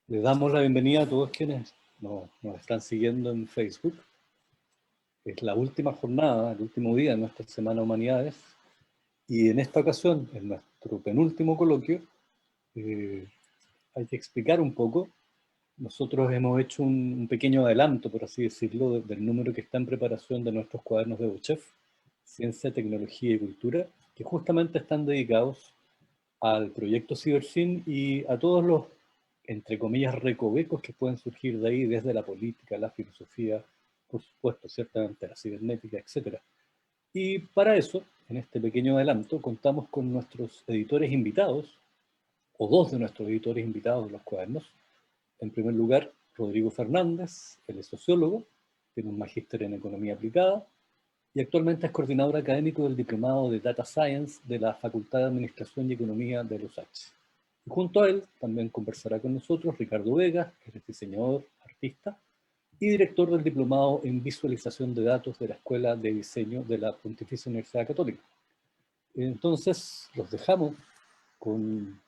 Les damos la bienvenida a todos quienes nos están siguiendo en Facebook. Es la última jornada, el último día de nuestra Semana Humanidades, y en esta ocasión, en nuestro penúltimo coloquio, hay que explicar un poco. Nosotros hemos hecho un pequeño adelanto, por así decirlo, del número que está en preparación de nuestros cuadernos de UCHEF, Ciencia, Tecnología y Cultura, que justamente están dedicados al proyecto CiberSyn y a todos los, entre comillas, recovecos que pueden surgir de ahí, desde la política, la filosofía, por supuesto, ciertamente la cibernética, etc. Y para eso, en este pequeño adelanto, contamos con nuestros editores invitados, o dos de nuestros editores invitados de los cuadernos. En primer lugar, Rodrigo Fernández, él es sociólogo, tiene un magíster en Economía Aplicada, y actualmente es coordinador académico del Diplomado de Data Science de la Facultad de Administración y Economía de los USACH. Y junto a él también conversará con nosotros Ricardo Vega, que es diseñador, artista, y director del Diplomado en Visualización de Datos de la Escuela de Diseño de la Pontificia Universidad Católica. Entonces, los dejamos con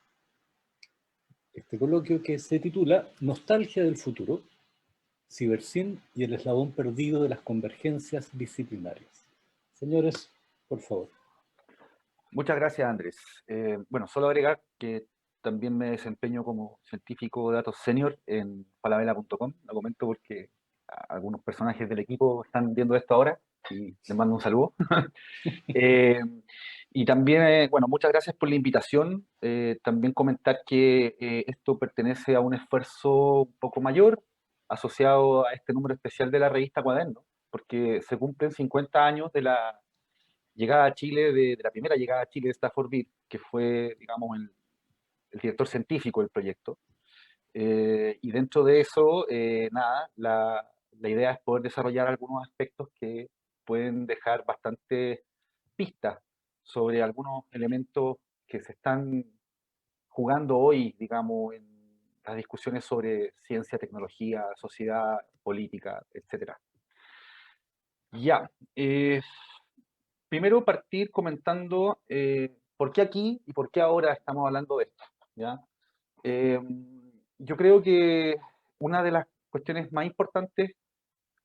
este coloquio que se titula Nostalgia del futuro, CiberSyn y el eslabón perdido de las convergencias disciplinarias. Señores, por favor. Muchas gracias, Andrés. Bueno, solo agregar que también me desempeño como científico de datos senior en falabella.com. Lo comento porque algunos personajes del equipo están viendo esto ahora y les mando un saludo. Eh, y también, bueno, muchas gracias por la invitación. También comentar que esto pertenece a un esfuerzo un poco mayor asociado a este número especial de la revista Cuaderno, porque se cumplen 50 años de la llegada a Chile, de la primera llegada a Chile de Stafford Beer, que fue, digamos, el director científico del proyecto. Y dentro de eso, nada, la idea es poder desarrollar algunos aspectos que pueden dejar bastante pistas sobre algunos elementos que se están jugando hoy, digamos, en las discusiones sobre ciencia, tecnología, sociedad, política, etc. Ya, primero partir comentando por qué aquí y por qué ahora estamos hablando de esto, ¿ya? Eh, yo creo que una de las cuestiones más importantes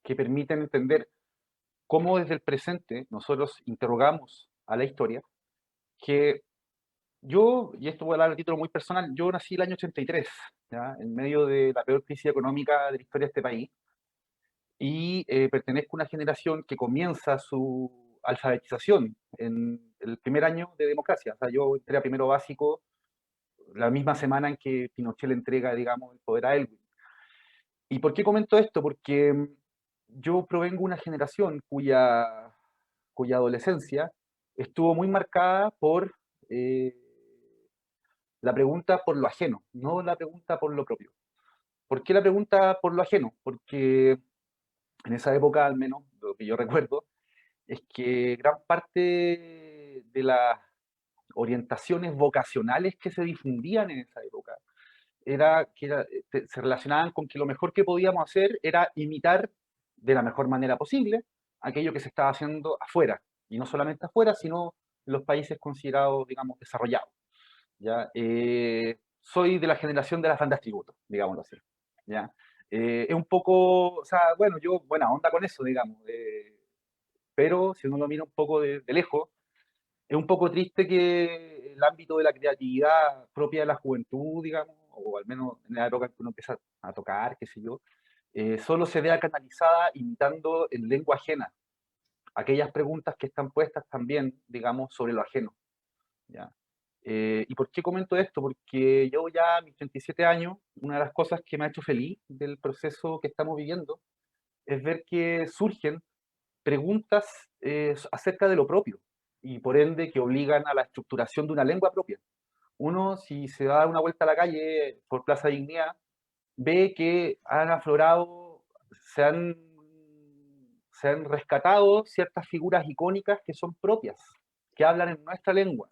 que permiten entender cómo desde el presente nosotros interrogamos a la historia, que yo, y esto voy a hablar a título muy personal, yo nací el año 83, ¿ya? En medio de la peor crisis económica de la historia de este país, y pertenezco a una generación que comienza su alfabetización en el primer año de democracia. O sea, yo entré a primero básico la misma semana en que Pinochet le entrega, digamos, el poder a Elwin. ¿Y por qué comento esto? Porque yo provengo de una generación cuya adolescencia estuvo muy marcada por eh, la pregunta por lo ajeno, no la pregunta por lo propio. ¿Por qué la pregunta por lo ajeno? Porque en esa época, al menos, lo que yo recuerdo, es que gran parte de las orientaciones vocacionales que se difundían en esa época se relacionaban con que lo mejor que podíamos hacer era imitar de la mejor manera posible aquello que se estaba haciendo afuera, y no solamente afuera, sino en los países considerados, digamos, desarrollados. ¿Ya? Soy de la generación de las bandas tributo, digámoslo así. ¿Ya? Es un poco, o sea, bueno, yo buena onda con eso, digamos, pero si uno lo mira un poco de lejos, es un poco triste que el ámbito de la creatividad propia de la juventud, digamos, o al menos en la época en que uno empieza a tocar, qué sé yo, solo se vea canalizada imitando en lengua ajena aquellas preguntas que están puestas también, digamos, sobre lo ajeno. ¿Ya? ¿Y por qué comento esto? Porque yo ya a mis 37 años, una de las cosas que me ha hecho feliz del proceso que estamos viviendo es ver que surgen preguntas acerca de lo propio y por ende que obligan a la estructuración de una lengua propia. Uno, si se da una vuelta a la calle por Plaza Dignidad, ve que han aflorado, se han rescatado ciertas figuras icónicas que son propias, que hablan en nuestra lengua.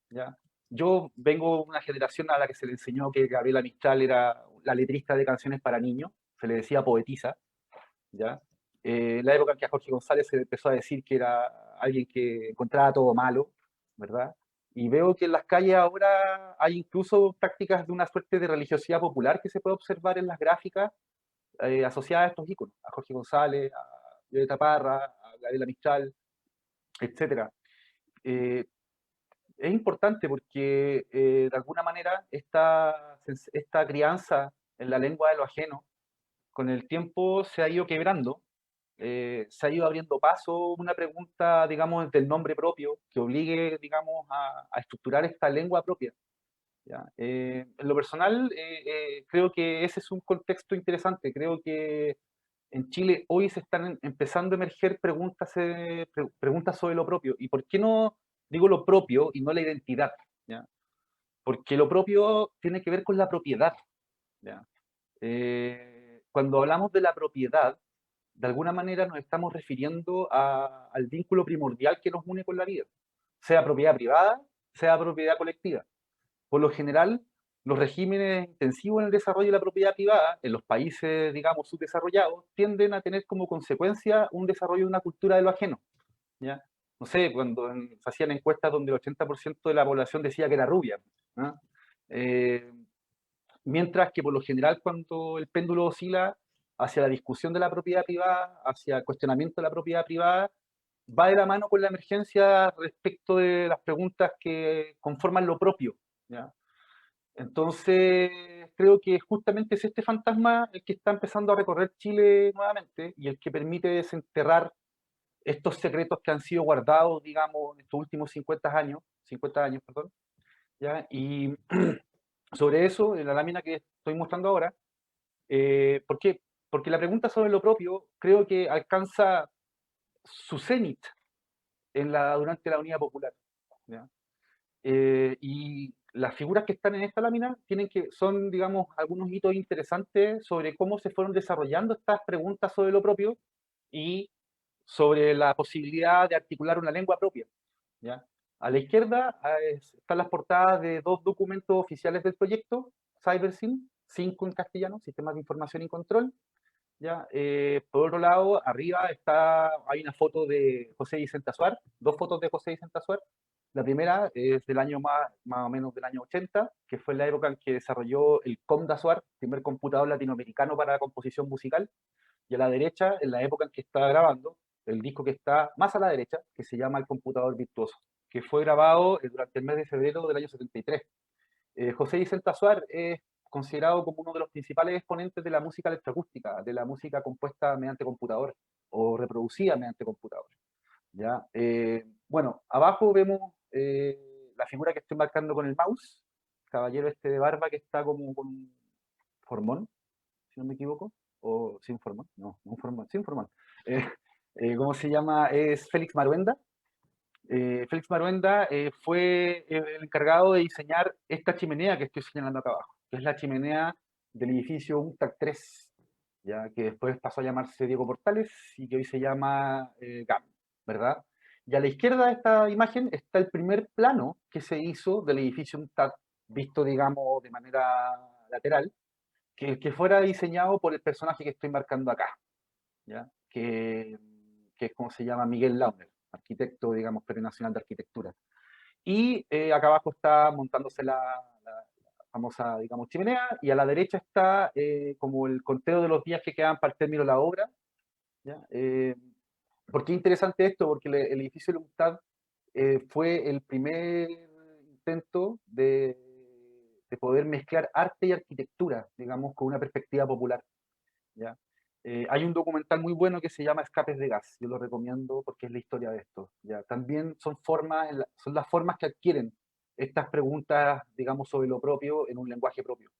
¿Ya? Yo vengo de una generación a la que se le enseñó que Gabriela Mistral era la letrista de canciones para niños, se le decía poetisa, ¿ya? La época en que a Jorge González se le empezó a decir que era alguien que encontraba todo malo, ¿verdad? Y veo que en las calles ahora hay incluso prácticas de una suerte de religiosidad popular que se puede observar en las gráficas asociadas a estos íconos, a Jorge González, a Violeta Parra, a Gabriela Mistral, etcétera. Es importante porque de alguna manera esta crianza en la lengua de lo ajeno con el tiempo se ha ido quebrando, se ha ido abriendo paso una pregunta, digamos, del nombre propio que obligue, digamos, a estructurar esta lengua propia. ¿Ya? En lo personal, creo que ese es un contexto interesante. Creo que en Chile hoy se están empezando a emerger preguntas sobre lo propio. ¿Y por qué no digo lo propio y no la identidad? ¿Ya? Porque lo propio tiene que ver con la propiedad. ¿Ya? Cuando hablamos de la propiedad, de alguna manera nos estamos refiriendo al vínculo primordial que nos une con la vida, sea propiedad privada, sea propiedad colectiva. Por lo general, los regímenes intensivos en el desarrollo de la propiedad privada, en los países, digamos, subdesarrollados, tienden a tener como consecuencia un desarrollo de una cultura de lo ajeno. ¿Ya? No sé, cuando se hacían encuestas donde el 80% de la población decía que era rubia. ¿No? Mientras que por lo general cuando el péndulo oscila hacia la discusión de la propiedad privada, hacia el cuestionamiento de la propiedad privada, va de la mano con la emergencia respecto de las preguntas que conforman lo propio. ¿Ya? Entonces, creo que justamente es este fantasma el que está empezando a recorrer Chile nuevamente y el que permite desenterrar estos secretos que han sido guardados, digamos, en estos últimos 50 años, perdón, ¿ya? Y sobre eso, en la lámina que estoy mostrando ahora, ¿por qué? Porque la pregunta sobre lo propio creo que alcanza su cenit durante la Unidad Popular. ¿Ya? Y las figuras que están en esta lámina son, digamos, algunos hitos interesantes sobre cómo se fueron desarrollando estas preguntas sobre lo propio y sobre la posibilidad de articular una lengua propia. ¿Ya? A la izquierda están las portadas de dos documentos oficiales del proyecto, CyberSyn, 5 en castellano, Sistemas de Información y Control. ¿Ya? Por otro lado, arriba hay una foto de José Vicente Azuar, dos fotos de José Vicente Azuar. La primera es del año más o menos del año 80, que fue la época en que desarrolló el COM de Azuar, primer computador latinoamericano para composición musical. Y a la derecha, en la época en que estaba grabando, el disco que está más a la derecha, que se llama El Computador Virtuoso, que fue grabado durante el mes de febrero del año 73. José Vicente Azuar es considerado como uno de los principales exponentes de la música electroacústica, de la música compuesta mediante computador o reproducida mediante computador. ¿Ya? Bueno, abajo vemos la figura que estoy marcando con el mouse, caballero este de barba que está como con un formón, si no me equivoco, o sin formón, no, un formón, sin formón. ¿Cómo se llama? Es Félix Maruenda. Félix Maruenda fue el encargado de diseñar esta chimenea que estoy señalando acá abajo, que es la chimenea del edificio UNTAC 3, ya que después pasó a llamarse Diego Portales y que hoy se llama GAM, ¿verdad? Y a la izquierda de esta imagen está el primer plano que se hizo del edificio UNTAC, visto, digamos, de manera lateral, que fuera diseñado por el personaje que estoy marcando acá, ¿ya? Que es como se llama Miguel Launer, arquitecto, digamos, Premio Nacional de Arquitectura. Y acá abajo está montándose la famosa, digamos, chimenea, y a la derecha está como el conteo de los días que quedan para el término de la obra. ¿Ya? ¿Por qué es interesante esto? Porque el edificio de la UNTAD fue el primer intento de poder mezclar arte y arquitectura, digamos, con una perspectiva popular. ¿Ya? Hay un documental muy bueno que se llama Escapes de Gas, yo lo recomiendo porque es la historia de esto. ¿Ya? También son las formas que adquieren estas preguntas, digamos, sobre lo propio en un lenguaje propio.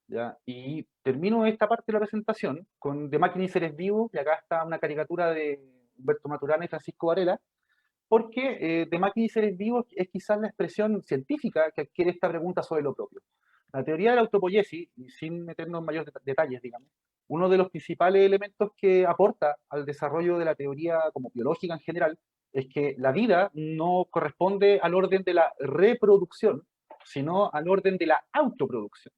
¿Ya? Y termino esta parte de la presentación con De Máquina y Seres Vivos, y acá está una caricatura de Humberto Maturana y Francisco Varela, porque De Máquina y Seres Vivos es quizás la expresión científica que adquiere esta pregunta sobre lo propio. La teoría de la autopoiesis, y sin meternos en mayores detalles, digamos, uno de los principales elementos que aporta al desarrollo de la teoría como biológica en general es que la vida no corresponde al orden de la reproducción, sino al orden de la autoproducción.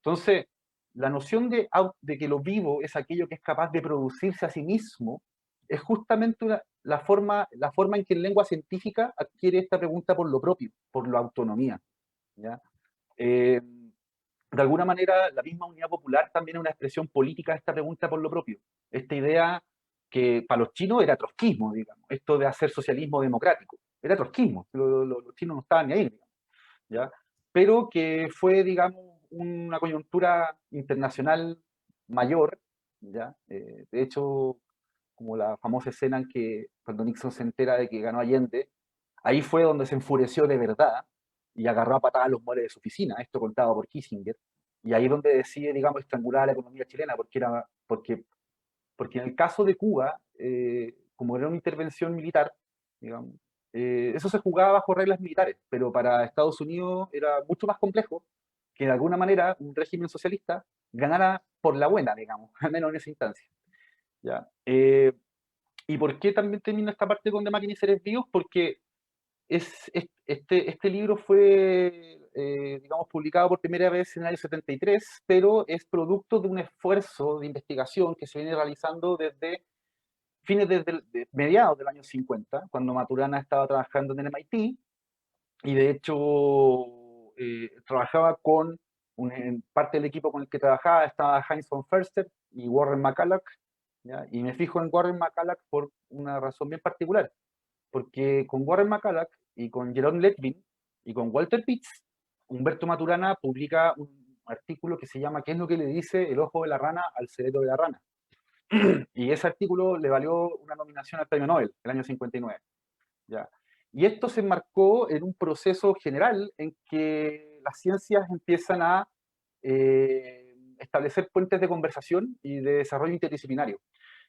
Entonces, la noción de que lo vivo es aquello que es capaz de producirse a sí mismo, es justamente la forma en que en lengua científica adquiere esta pregunta por lo propio, por la autonomía, ¿ya? De alguna manera, la misma unidad popular también es una expresión política de esta pregunta por lo propio. Esta idea que para los chinos era trotskismo, digamos, esto de hacer socialismo democrático, era trotskismo, los chinos no estaban ni ahí, digamos, ¿ya? Pero que fue, digamos, una coyuntura internacional mayor, ¿ya? De hecho, como la famosa escena en que cuando Nixon se entera de que ganó Allende, ahí fue donde se enfureció de verdad y agarró a patadas los muebles de su oficina, esto contado por Kissinger, y ahí es donde decide, digamos, estrangular a la economía chilena, porque en el caso de Cuba, como era una intervención militar, digamos, eso se jugaba bajo reglas militares, pero para Estados Unidos era mucho más complejo que de alguna manera un régimen socialista ganara por la buena, digamos, al menos en esa instancia. ¿Ya? ¿Y por qué también termino esta parte con De Máquina y Seres Vivos? Porque este libro fue, digamos, publicado por primera vez en el año 73, pero es producto de un esfuerzo de investigación que se viene realizando desde de mediados del año 50, cuando Maturana estaba trabajando en el MIT, y de hecho trabajaba con, en parte del equipo con el que trabajaba estaba Heinz von Förster y Warren McCulloch, ¿ya? Y me fijo en Warren McCulloch por una razón bien particular, porque con Warren McCulloch y con Jerome Lettvin y con Walter Pitts, Humberto Maturana publica un artículo que se llama ¿Qué es lo que le dice el ojo de la rana al cerebro de la rana? Y ese artículo le valió una nominación al premio Nobel el año 59. ¿Ya? Y esto se enmarcó en un proceso general en que las ciencias empiezan a establecer puentes de conversación y de desarrollo interdisciplinario,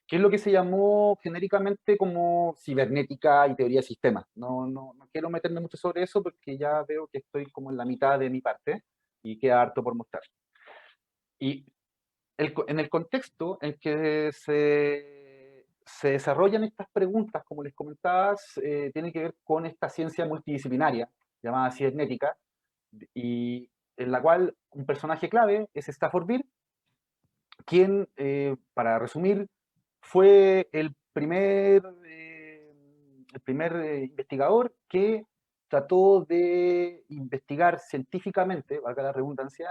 que es lo que se llamó genéricamente como cibernética y teoría de sistemas. No quiero meterme mucho sobre eso porque ya veo que estoy como en la mitad de mi parte y queda harto por mostrar. Y en el contexto en que se desarrollan estas preguntas, como les comentabas, tiene que ver con esta ciencia multidisciplinaria llamada cibernética, y en la cual un personaje clave es Stafford Beer, quien, para resumir, fue el primer investigador que trató de investigar científicamente, valga la redundancia,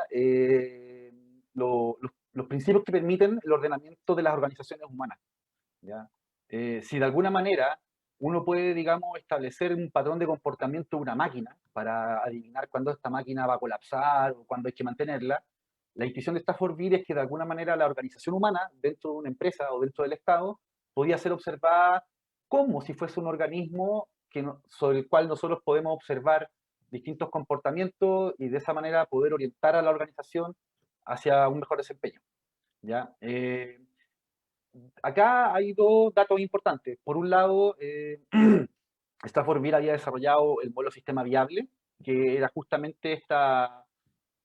los principios que permiten el ordenamiento de las organizaciones humanas, ¿ya? Si de alguna manera uno puede, digamos, establecer un patrón de comportamiento de una máquina para adivinar cuándo esta máquina va a colapsar o cuándo hay que mantenerla, la intuición de Stafford Beer es que de alguna manera la organización humana dentro de una empresa o dentro del Estado podía ser observada como si fuese un organismo sobre el cual nosotros podemos observar distintos comportamientos y de esa manera poder orientar a la organización hacia un mejor desempeño, ¿ya? Acá hay dos datos importantes. Por un lado, Stafford Beer había desarrollado el modelo sistema viable, que era justamente esta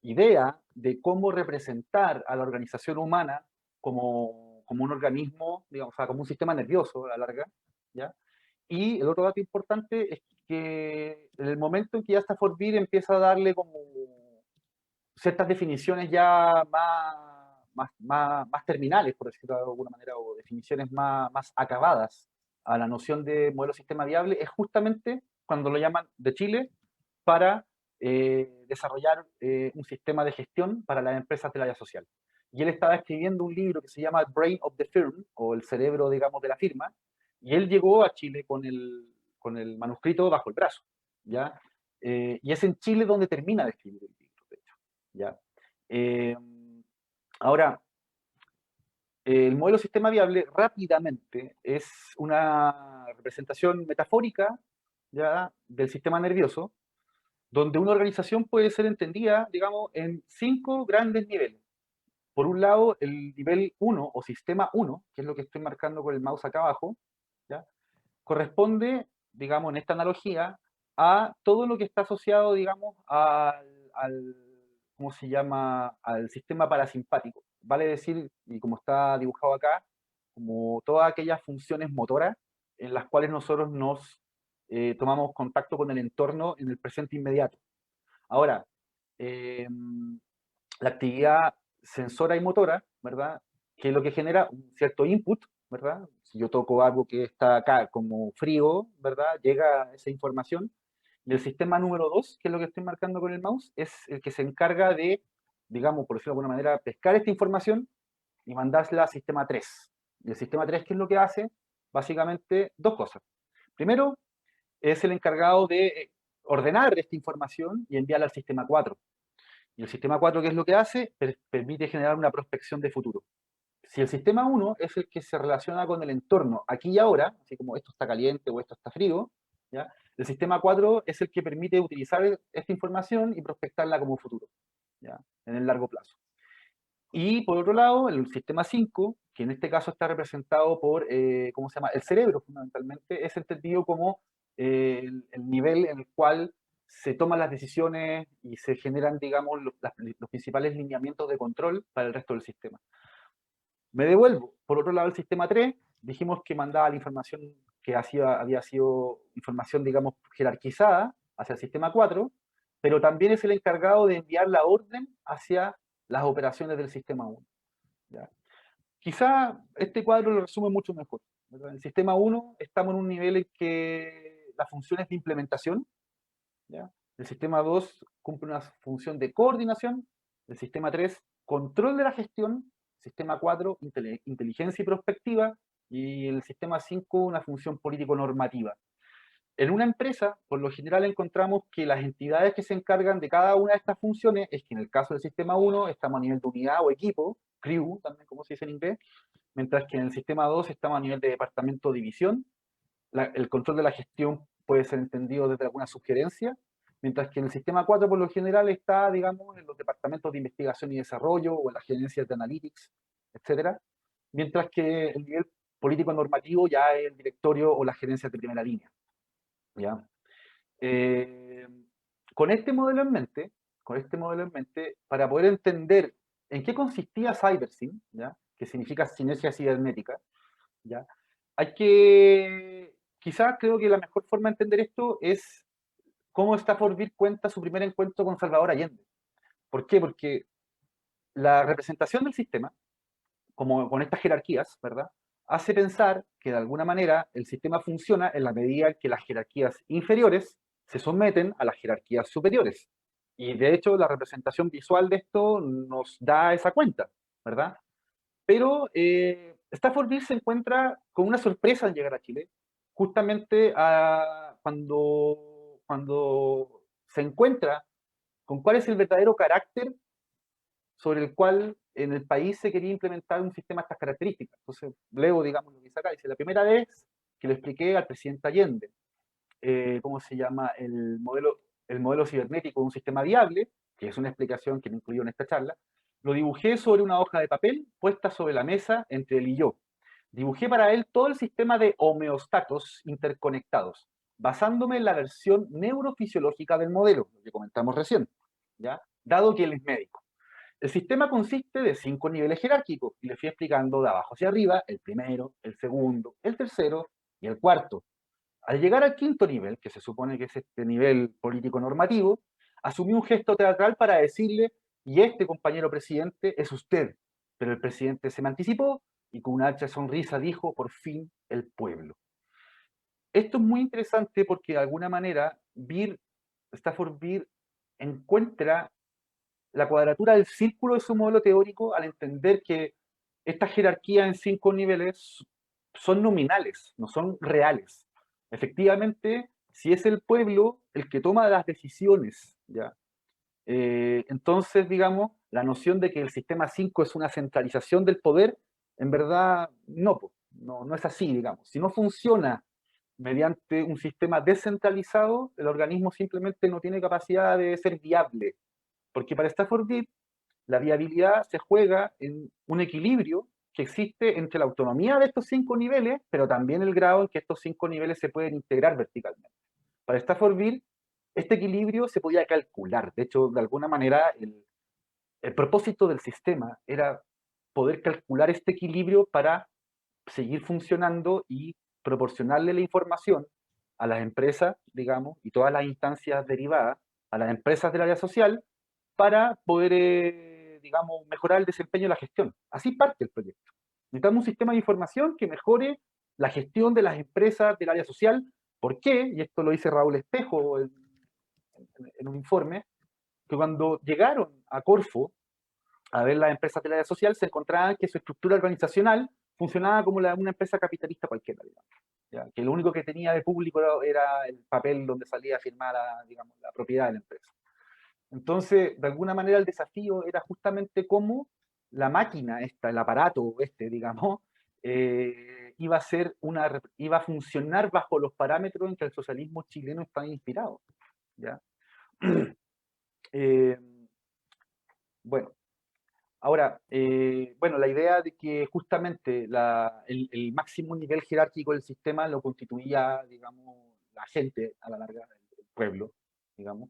idea de cómo representar a la organización humana como un organismo, digamos, o sea, como un sistema nervioso a la larga, ¿ya? Y el otro dato importante es que en el momento en que ya Stafford Beer empieza a darle como ciertas definiciones ya más terminales, por decirlo de alguna manera, o definiciones más acabadas a la noción de modelo sistema viable, es justamente cuando lo llaman de Chile para desarrollar un sistema de gestión para las empresas del área social. Y él estaba escribiendo un libro que se llama Brain of the Firm, o el cerebro, digamos, de la firma, y él llegó a Chile con el manuscrito bajo el brazo, ¿ya? Y es en Chile donde termina de escribir el libro, de hecho, ¿ya? Ahora, el modelo sistema viable rápidamente es una representación metafórica, ¿ya?, del sistema nervioso, donde una organización puede ser entendida, digamos, en 5 grandes niveles. Por un lado, el nivel 1 o sistema 1, que es lo que estoy marcando con el mouse acá abajo, ¿ya?, corresponde, digamos, en esta analogía, a todo lo que está asociado, digamos, ¿cómo se llama?, al sistema parasimpático. Vale decir, y como está dibujado acá, como todas aquellas funciones motoras en las cuales nosotros nos tomamos contacto con el entorno en el presente inmediato. Ahora, la actividad sensora y motora, ¿verdad?, que es lo que genera un cierto input, ¿verdad?, Si yo toco algo que está acá como frío, ¿verdad? Llega esa información. Y el sistema número 2, que es lo que estoy marcando con el mouse, es el que se encarga de, digamos, por decirlo de alguna manera, pescar esta información y mandársela al sistema 3. Y el sistema 3, ¿qué es lo que hace? Básicamente dos cosas. Primero, es el encargado de ordenar esta información y enviarla al sistema 4. Y el sistema 4, ¿qué es lo que hace? Permite generar una prospección de futuro. Si el sistema 1 es el que se relaciona con el entorno aquí y ahora, así como esto está caliente o esto está frío, ¿ya? El sistema 4 es el que permite utilizar esta información y prospectarla como futuro, ¿ya? En el largo plazo. Y por otro lado, el sistema 5, que en este caso está representado por, ¿cómo se llama? El cerebro, fundamentalmente, es entendido como el nivel en el cual se toman las decisiones y se generan, digamos, los principales lineamientos de control para el resto del sistema. Me devuelvo. Por otro lado, el sistema 3, dijimos que mandaba la información que había sido información, digamos, jerarquizada hacia el sistema 4, pero también es el encargado de enviar la orden hacia las operaciones del sistema 1. ¿Ya? Quizá este cuadro lo resume mucho mejor, ¿verdad? En el sistema 1 estamos en un nivel en que las funciones de implementación, ¿ya? El sistema 2 cumple una función de coordinación, el sistema 3 control de la gestión, sistema 4 inteligencia y prospectiva, y el sistema 5 una función político-normativa. En una empresa, por lo general encontramos que las entidades que se encargan de cada una de estas funciones, es que en el caso del sistema 1 estamos a nivel de unidad o equipo, crew, también como se dice en inglés, mientras que en el sistema 2 estamos a nivel de departamento o división. El control de la gestión puede ser entendido desde alguna sugerencia, mientras que en el sistema 4 por lo general está, digamos, en los departamentos de investigación y desarrollo o en las gerencias de analytics, etc. Mientras que el nivel político normativo ya es el directorio o las gerencias de primera línea. ¿Ya? Con este modelo en mente, para poder entender en qué consistía CyberSyn, ¿ya? Que significa sinergia cibernética, ¿ya? Hay que, quizás creo que la mejor forma de entender esto es cómo Stafford Beer cuenta su primer encuentro con Salvador Allende. ¿Por qué? Porque la representación del sistema, como con estas jerarquías, ¿verdad? Hace pensar que de alguna manera el sistema funciona en la medida en que las jerarquías inferiores se someten a las jerarquías superiores. Y de hecho la representación visual de esto nos da esa cuenta, ¿verdad? Pero Stafford Beer se encuentra con una sorpresa al llegar a Chile, justamente cuando se encuentra con cuál es el verdadero carácter sobre el cual en el país se quería implementar un sistema de estas características. Entonces, leo, digamos, lo que dice acá. Dice, la primera vez que le expliqué al presidente Allende, ¿cómo se llama? El modelo cibernético de un sistema viable, que es una explicación que me incluyó en esta charla, lo dibujé sobre una hoja de papel puesta sobre la mesa entre él y yo. Dibujé para él todo el sistema de homeostatos interconectados, basándome en la versión neurofisiológica del modelo, lo que comentamos recién, ¿ya? Dado que él es médico. El sistema consiste de 5 niveles jerárquicos y le fui explicando de abajo hacia arriba, el primero, el segundo, el tercero y el cuarto. Al llegar al quinto nivel, que se supone que es este nivel político normativo, asumí un gesto teatral para decirle, y este compañero presidente es usted. Pero el presidente se me anticipó y con una ancha sonrisa dijo, por fin, el pueblo. Esto es muy interesante porque de alguna manera Stafford Beer encuentra la cuadratura del círculo de su modelo teórico al entender que estas jerarquías en 5 niveles son nominales, no son reales. Efectivamente, si es el pueblo el que toma las decisiones, ¿ya? Entonces, digamos, la noción de que el sistema 5 es una centralización del poder, en verdad no es así, digamos. Si no funciona mediante un sistema descentralizado, el organismo simplemente no tiene capacidad de ser viable. Porque para Stafford Beer, la viabilidad se juega en un equilibrio que existe entre la autonomía de estos 5 niveles, pero también el grado en que estos 5 niveles se pueden integrar verticalmente. Para Stafford Beer, este equilibrio se podía calcular. De hecho, de alguna manera, el propósito del sistema era poder calcular este equilibrio para seguir funcionando y proporcionarle la información a las empresas, digamos, y todas las instancias derivadas, a las empresas del área social, para poder, digamos, mejorar el desempeño de la gestión. Así parte el proyecto. Necesitamos un sistema de información que mejore la gestión de las empresas del área social. ¿Por qué? Y esto lo dice Raúl Espejo en un informe, que cuando llegaron a Corfo a ver las empresas del área social, se encontraban que su estructura organizacional funcionaba como una empresa capitalista cualquiera, digamos, ¿ya? Que lo único que tenía de público era el papel donde salía firmada, digamos, la propiedad de la empresa. Entonces, de alguna manera el desafío era justamente cómo la máquina esta, el aparato este, digamos, iba a funcionar bajo los parámetros en que el socialismo chileno está inspirado, ¿ya? Bueno, ahora, bueno, la idea de que justamente el máximo nivel jerárquico del sistema lo constituía, digamos, la gente a la larga, el pueblo, digamos.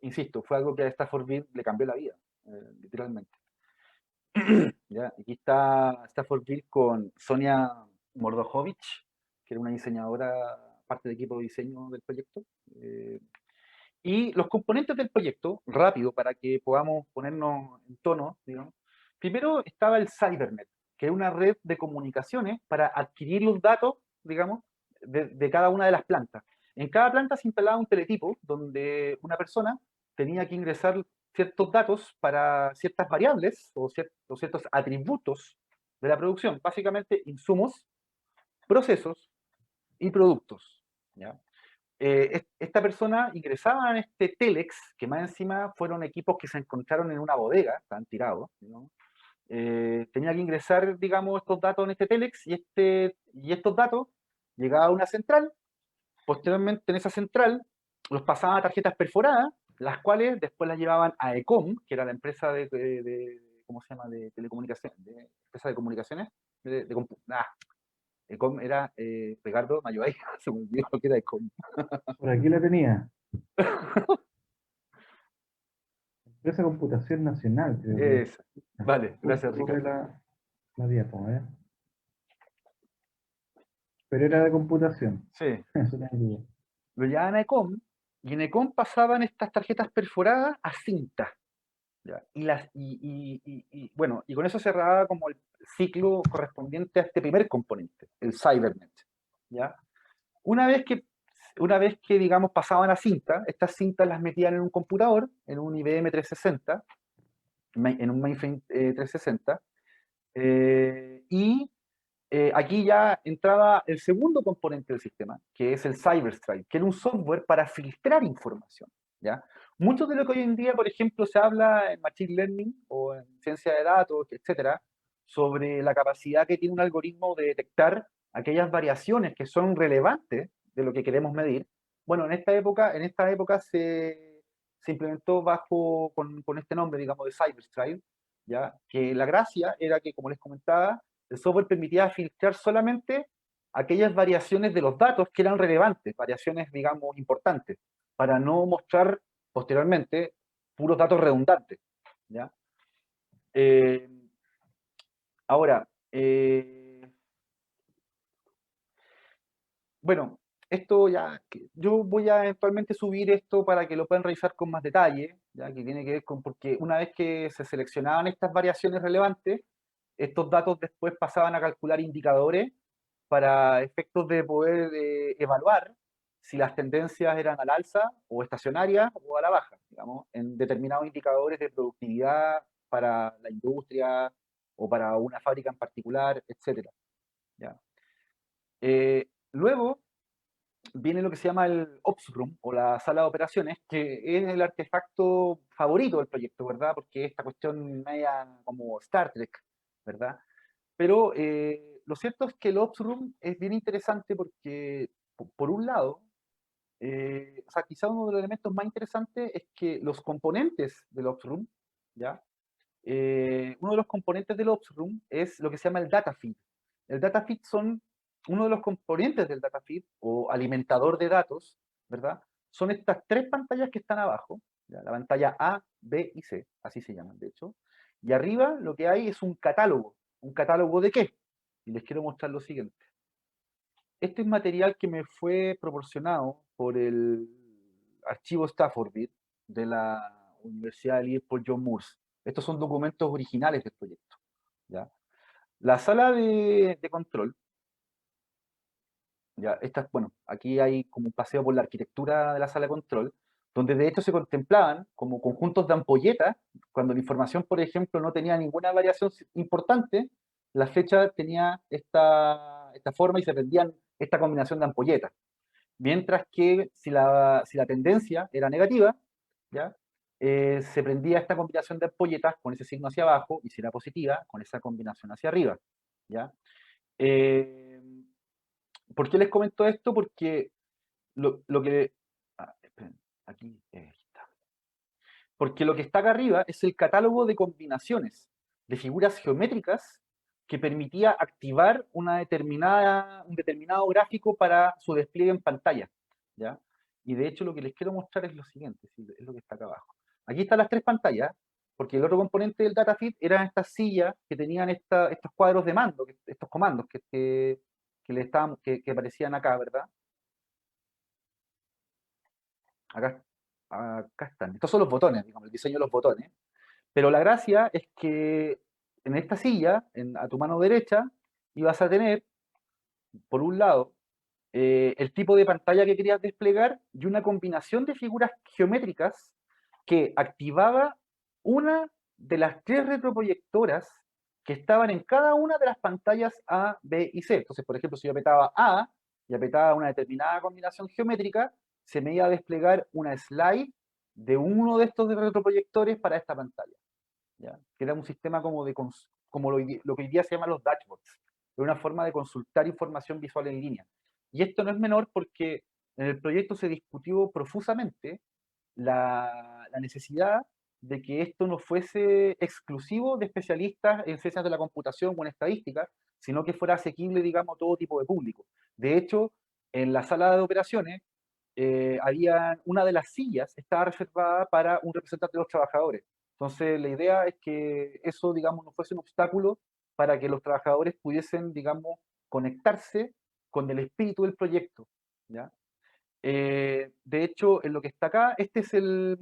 Insisto, fue algo que a Staffordville le cambió la vida, literalmente. ¿Ya? Aquí está Staffordville con Sonia Mordojovic, que era una diseñadora, parte del equipo de diseño del proyecto. Y los componentes del proyecto, rápido, para que podamos ponernos en tono, digamos. Primero estaba el Cybernet, que es una red de comunicaciones para adquirir los datos, digamos, de cada una de las plantas. En cada planta se instalaba un teletipo donde una persona tenía que ingresar ciertos datos para ciertas variables o ciertos atributos de la producción, básicamente insumos, procesos y productos, ¿ya? Esta persona ingresaba en este Telex, que más encima fueron equipos que se encontraron en una bodega, estaban tirados, ¿no? Tenía que ingresar, digamos, estos datos en este Telex y estos datos llegaban a una central. Posteriormente, en esa central, los pasaban a tarjetas perforadas, las cuales después las llevaban a ECOM, que era la empresa ¿cómo se llama?, de telecomunicaciones, empresa de comunicaciones, ECOM era Ricardo Mayoay, se me olvidó lo que era ECOM. Por aquí la tenía. Empresa Computación Nacional, creo que. Esa. Vale, gracias, Corre Ricardo. la diapo, ¿eh? Pero era de computación. Sí, Eso tenía duda. lo llevaban a ECOM y en ECOM pasaban estas tarjetas perforadas a cinta. ¿Ya? Bueno, y con eso cerraba como el ciclo correspondiente a este primer componente, el Cybernet. ¿Ya? Una vez que, digamos, pasaban a cinta, estas cintas las metían en un computador, en un IBM 360, en un mainframe 360, y aquí ya entraba el segundo componente del sistema, que es el CyberStrike, que era un software para filtrar información, ¿ya? Mucho de lo que hoy en día, por ejemplo, se habla en Machine Learning o en ciencia de datos, etcétera, sobre la capacidad que tiene un algoritmo de detectar aquellas variaciones que son relevantes de lo que queremos medir. Bueno, en esta época se implementó con este nombre, digamos, de CyberStrike, ¿ya? Que la gracia era que, como les comentaba, el software permitía filtrar solamente aquellas variaciones de los datos que eran relevantes, variaciones, digamos, importantes, para no mostrar posteriormente puros datos redundantes, ¿ya? Ahora, bueno, esto ya, yo voy a eventualmente subir esto para que lo puedan revisar con más detalle, ya que tiene que ver con, porque una vez que se seleccionaban estas variaciones relevantes, estos datos después pasaban a calcular indicadores para efectos de poder evaluar si las tendencias eran al alza o estacionarias o a la baja, digamos, en determinados indicadores de productividad para la industria o para una fábrica en particular, etc. ¿Ya? Luego viene lo que se llama el Ops Room o la sala de operaciones, que es el artefacto favorito del proyecto, ¿verdad? Porque esta cuestión media como Star Trek, ¿verdad? Pero lo cierto es que el Ops Room es bien interesante porque, por un lado, o sea, quizá uno de los elementos más interesantes es que los componentes del Ops Room, ¿ya? Uno de los componentes del Ops Room es lo que se llama el data feed. El data feed son uno de los componentes del data feed o alimentador de datos, ¿verdad? Son estas tres pantallas que están abajo, ¿ya? La pantalla A, B y C, así se llaman de hecho. Y arriba lo que hay es un catálogo. ¿Un catálogo de qué? Y les quiero mostrar lo siguiente. Este es material que me fue proporcionado por el archivo Staffordville de la Universidad de Liverpool John Moores. Estos son documentos originales del proyecto, ¿ya? La sala de control, ya, bueno, aquí hay como un paseo por la arquitectura de la sala de control, donde de hecho se contemplaban como conjuntos de ampolletas, cuando la información, por ejemplo, no tenía ninguna variación importante, la fecha tenía esta forma y se prendían esta combinación de ampolletas. Mientras que si la tendencia era negativa, ¿ya? Se prendía esta combinación de ampolletas con ese signo hacia abajo, y si era positiva, con esa combinación hacia arriba, ¿ya? Eh, ¿Por qué les comento esto? Porque lo que... esperen, aquí está. Porque lo que está acá arriba es el catálogo de combinaciones de figuras geométricas que permitía activar un determinado gráfico para su despliegue en pantalla, ¿ya? Y de hecho lo que les quiero mostrar es lo siguiente, ¿sí? Es lo que está acá abajo. Aquí están las tres pantallas, porque el otro componente del datafeed eran estas sillas que tenían estos cuadros de mando, estos comandos que aparecían acá, ¿verdad? Acá están. Estos son los botones, digamos, el diseño de los botones. Pero la gracia es que en esta silla, a tu mano derecha, ibas a tener, por un lado, el tipo de pantalla que querías desplegar y una combinación de figuras geométricas que activaba una de las tres retroproyectoras que estaban en cada una de las pantallas A, B y C. Entonces, por ejemplo, si yo apretaba A y apretaba una determinada combinación geométrica, se me iba a desplegar una slide de uno de estos retroproyectores para esta pantalla, ¿ya? Que era un sistema como lo que hoy día se llama los dashboards, era una forma de consultar información visual en línea. Y esto no es menor porque en el proyecto se discutió profusamente la necesidad de que esto no fuese exclusivo de especialistas en ciencias de la computación o en estadística, sino que fuera asequible, digamos, a todo tipo de público. De hecho, en la sala de operaciones, una de las sillas estaba reservada para un representante de los trabajadores. Entonces, la idea es que eso, digamos, no fuese un obstáculo para que los trabajadores pudiesen, digamos, conectarse con el espíritu del proyecto, ¿ya? De hecho, en lo que está acá, este es el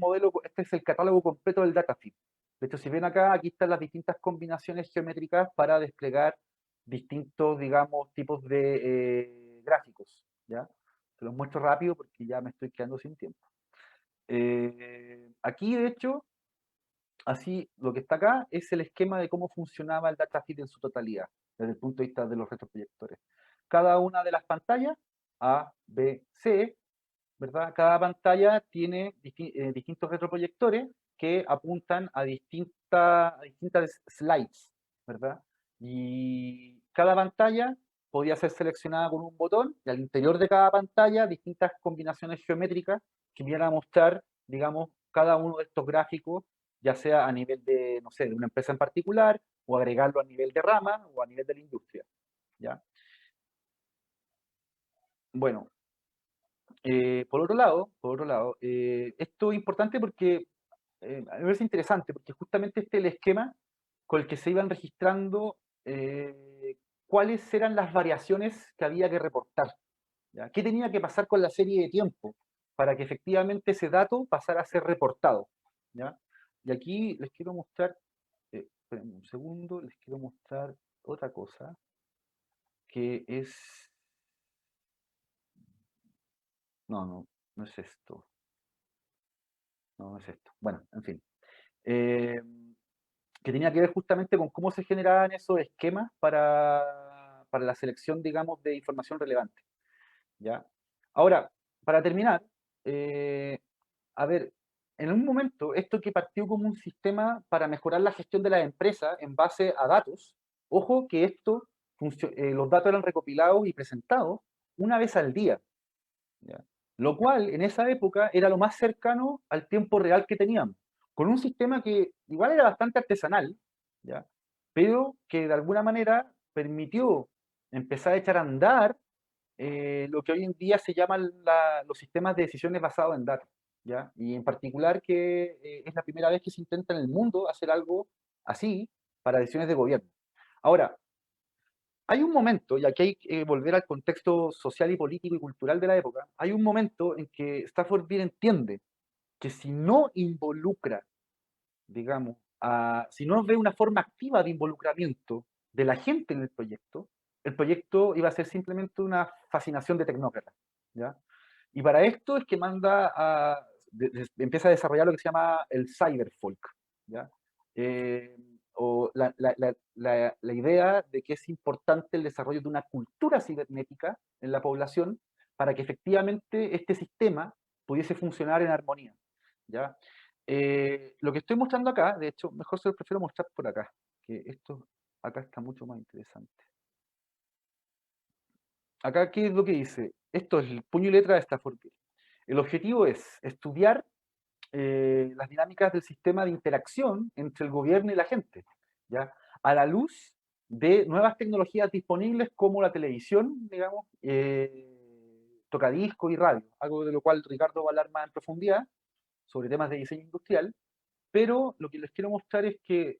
catálogo completo del datafeed. De hecho, si ven acá, aquí están las distintas combinaciones geométricas para desplegar distintos, digamos, tipos de gráficos, ¿ya? Se los muestro rápido porque ya me estoy quedando sin tiempo. Aquí, de hecho, así, lo que está acá es el esquema de cómo funcionaba el datafeed en su totalidad, desde el punto de vista de los retroproyectores. Cada una de las pantallas, A, B, C, ¿verdad? Cada pantalla tiene distintos retroproyectores que apuntan a distintas slides, ¿verdad? Y cada pantalla podía ser seleccionada con un botón, y al interior de cada pantalla distintas combinaciones geométricas que vienen a mostrar, digamos, cada uno de estos gráficos, ya sea a nivel de, no sé, de una empresa en particular, o agregarlo a nivel de rama, o a nivel de la industria, ¿ya? Bueno, por otro lado, esto es importante porque a mí me parece interesante, porque justamente este es el esquema con el que se iban registrando cuáles eran las variaciones que había que reportar, ¿ya? ¿Qué tenía que pasar con la serie de tiempo para que efectivamente ese dato pasara a ser reportado, ¿ya? Y aquí les quiero mostrar, esperen un segundo, les quiero mostrar otra cosa, que es... No es esto. No es esto. Bueno, en fin. Eh, que tenía que ver justamente con cómo se generaban esos esquemas para la selección, digamos, de información relevante, ¿ya? Ahora, para terminar, a ver, en un momento, esto que partió como un sistema para mejorar la gestión de las empresas en base a datos, ojo que los datos eran recopilados y presentados una vez al día, ¿ya? Lo cual en esa época era lo más cercano al tiempo real que teníamos, con un sistema que igual era bastante artesanal, ¿ya? Pero que de alguna manera permitió empezar a echar a andar lo que hoy en día se llaman los sistemas de decisiones basados en datos, ¿ya? Y en particular que es la primera vez que se intenta en el mundo hacer algo así para decisiones de gobierno. Ahora, hay un momento, y aquí hay que volver al contexto social y político y cultural de la época, hay un momento en que Stafford Beer entiende que si no involucra, digamos, si no ve una forma activa de involucramiento de la gente en el proyecto iba a ser simplemente una fascinación de tecnócrata, ¿ya? Y para esto es que empieza a desarrollar lo que se llama el cyberfolk, ¿ya? O la idea de que es importante el desarrollo de una cultura cibernética en la población para que efectivamente este sistema pudiese funcionar en armonía, ¿ya? Lo que estoy mostrando acá, de hecho, mejor se lo prefiero mostrar por acá, que esto acá está mucho más interesante. Acá, ¿qué es lo que dice? Esto es el puño y letra de Staffordville. El objetivo es estudiar las dinámicas del sistema de interacción entre el gobierno y la gente, ¿ya? A la luz de nuevas tecnologías disponibles como la televisión, digamos, tocadiscos y radio, algo de lo cual Ricardo va a hablar más en profundidad sobre temas de diseño industrial, pero lo que les quiero mostrar es que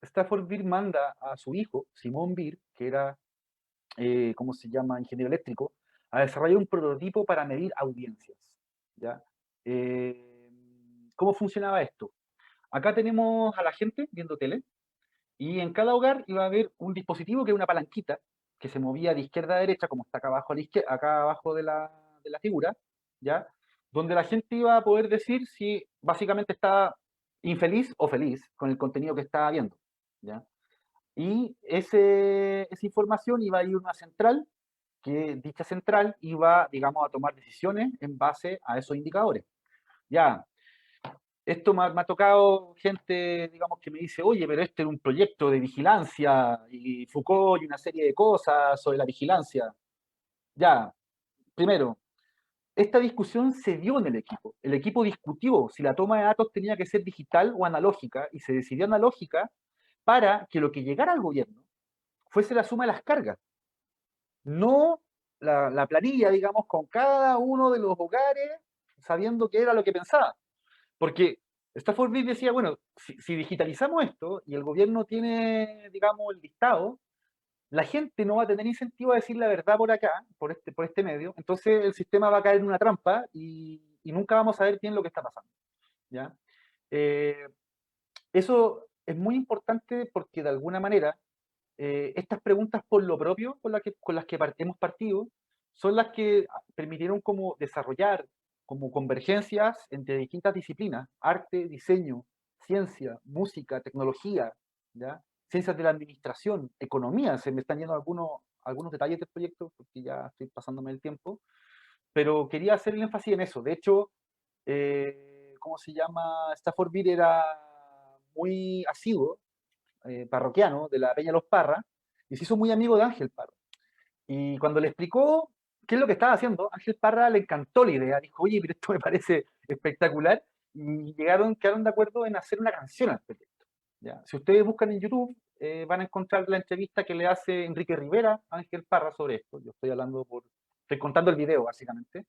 Stafford Beer manda a su hijo, Simón Beer, que era, ¿cómo se llama?, ingeniero eléctrico, a desarrollar un prototipo para medir audiencias, ¿ya? ¿Cómo funcionaba esto? Acá tenemos a la gente viendo tele, y en cada hogar iba a haber un dispositivo que era una palanquita, que se movía de izquierda a derecha, como está acá abajo, a la izquierda, acá abajo de la figura, ¿ya? Donde la gente iba a poder decir si básicamente estaba infeliz o feliz con el contenido que estaba viendo, ¿ya? Y esa información iba a ir a una central, que dicha central iba, digamos, a tomar decisiones en base a esos indicadores. Ya, esto me ha tocado gente, digamos, que me dice, oye, pero este es un proyecto de vigilancia, y Foucault y una serie de cosas sobre la vigilancia. Ya, primero, esta discusión se dio en el equipo. El equipo discutió si la toma de datos tenía que ser digital o analógica, y se decidió analógica para que lo que llegara al gobierno fuese la suma de las cargas, no la planilla, digamos, con cada uno de los hogares, sabiendo qué era lo que pensaba. Porque Stafford Beer decía, bueno, si digitalizamos esto y el gobierno tiene, digamos, el listado, la gente no va a tener incentivo a decir la verdad por acá, por este medio, entonces el sistema va a caer en una trampa y nunca vamos a ver bien lo que está pasando, ¿ya? Eso es muy importante porque de alguna manera estas preguntas por lo propio con las que hemos partido son las que permitieron como desarrollar como convergencias entre distintas disciplinas: arte, diseño, ciencia, música, tecnología, ¿ya? Ciencias de la administración, economía. Se me están yendo algunos detalles del proyecto porque ya estoy pasándome el tiempo, pero quería hacer el énfasis en eso. De hecho, ¿cómo se llama? Stafford Beer era muy asiduo, parroquiano de la Peña Los Parra, y se hizo muy amigo de Ángel Parra. Y cuando le explicó qué es lo que estaba haciendo, Ángel Parra le encantó la idea, dijo, oye, pero esto me parece espectacular, y quedaron de acuerdo en hacer una canción al proyecto, ¿ya? Si ustedes buscan en YouTube, van a encontrar la entrevista que le hace Enrique Rivera a Ángel Parra sobre esto. Yo estoy contando el video, básicamente.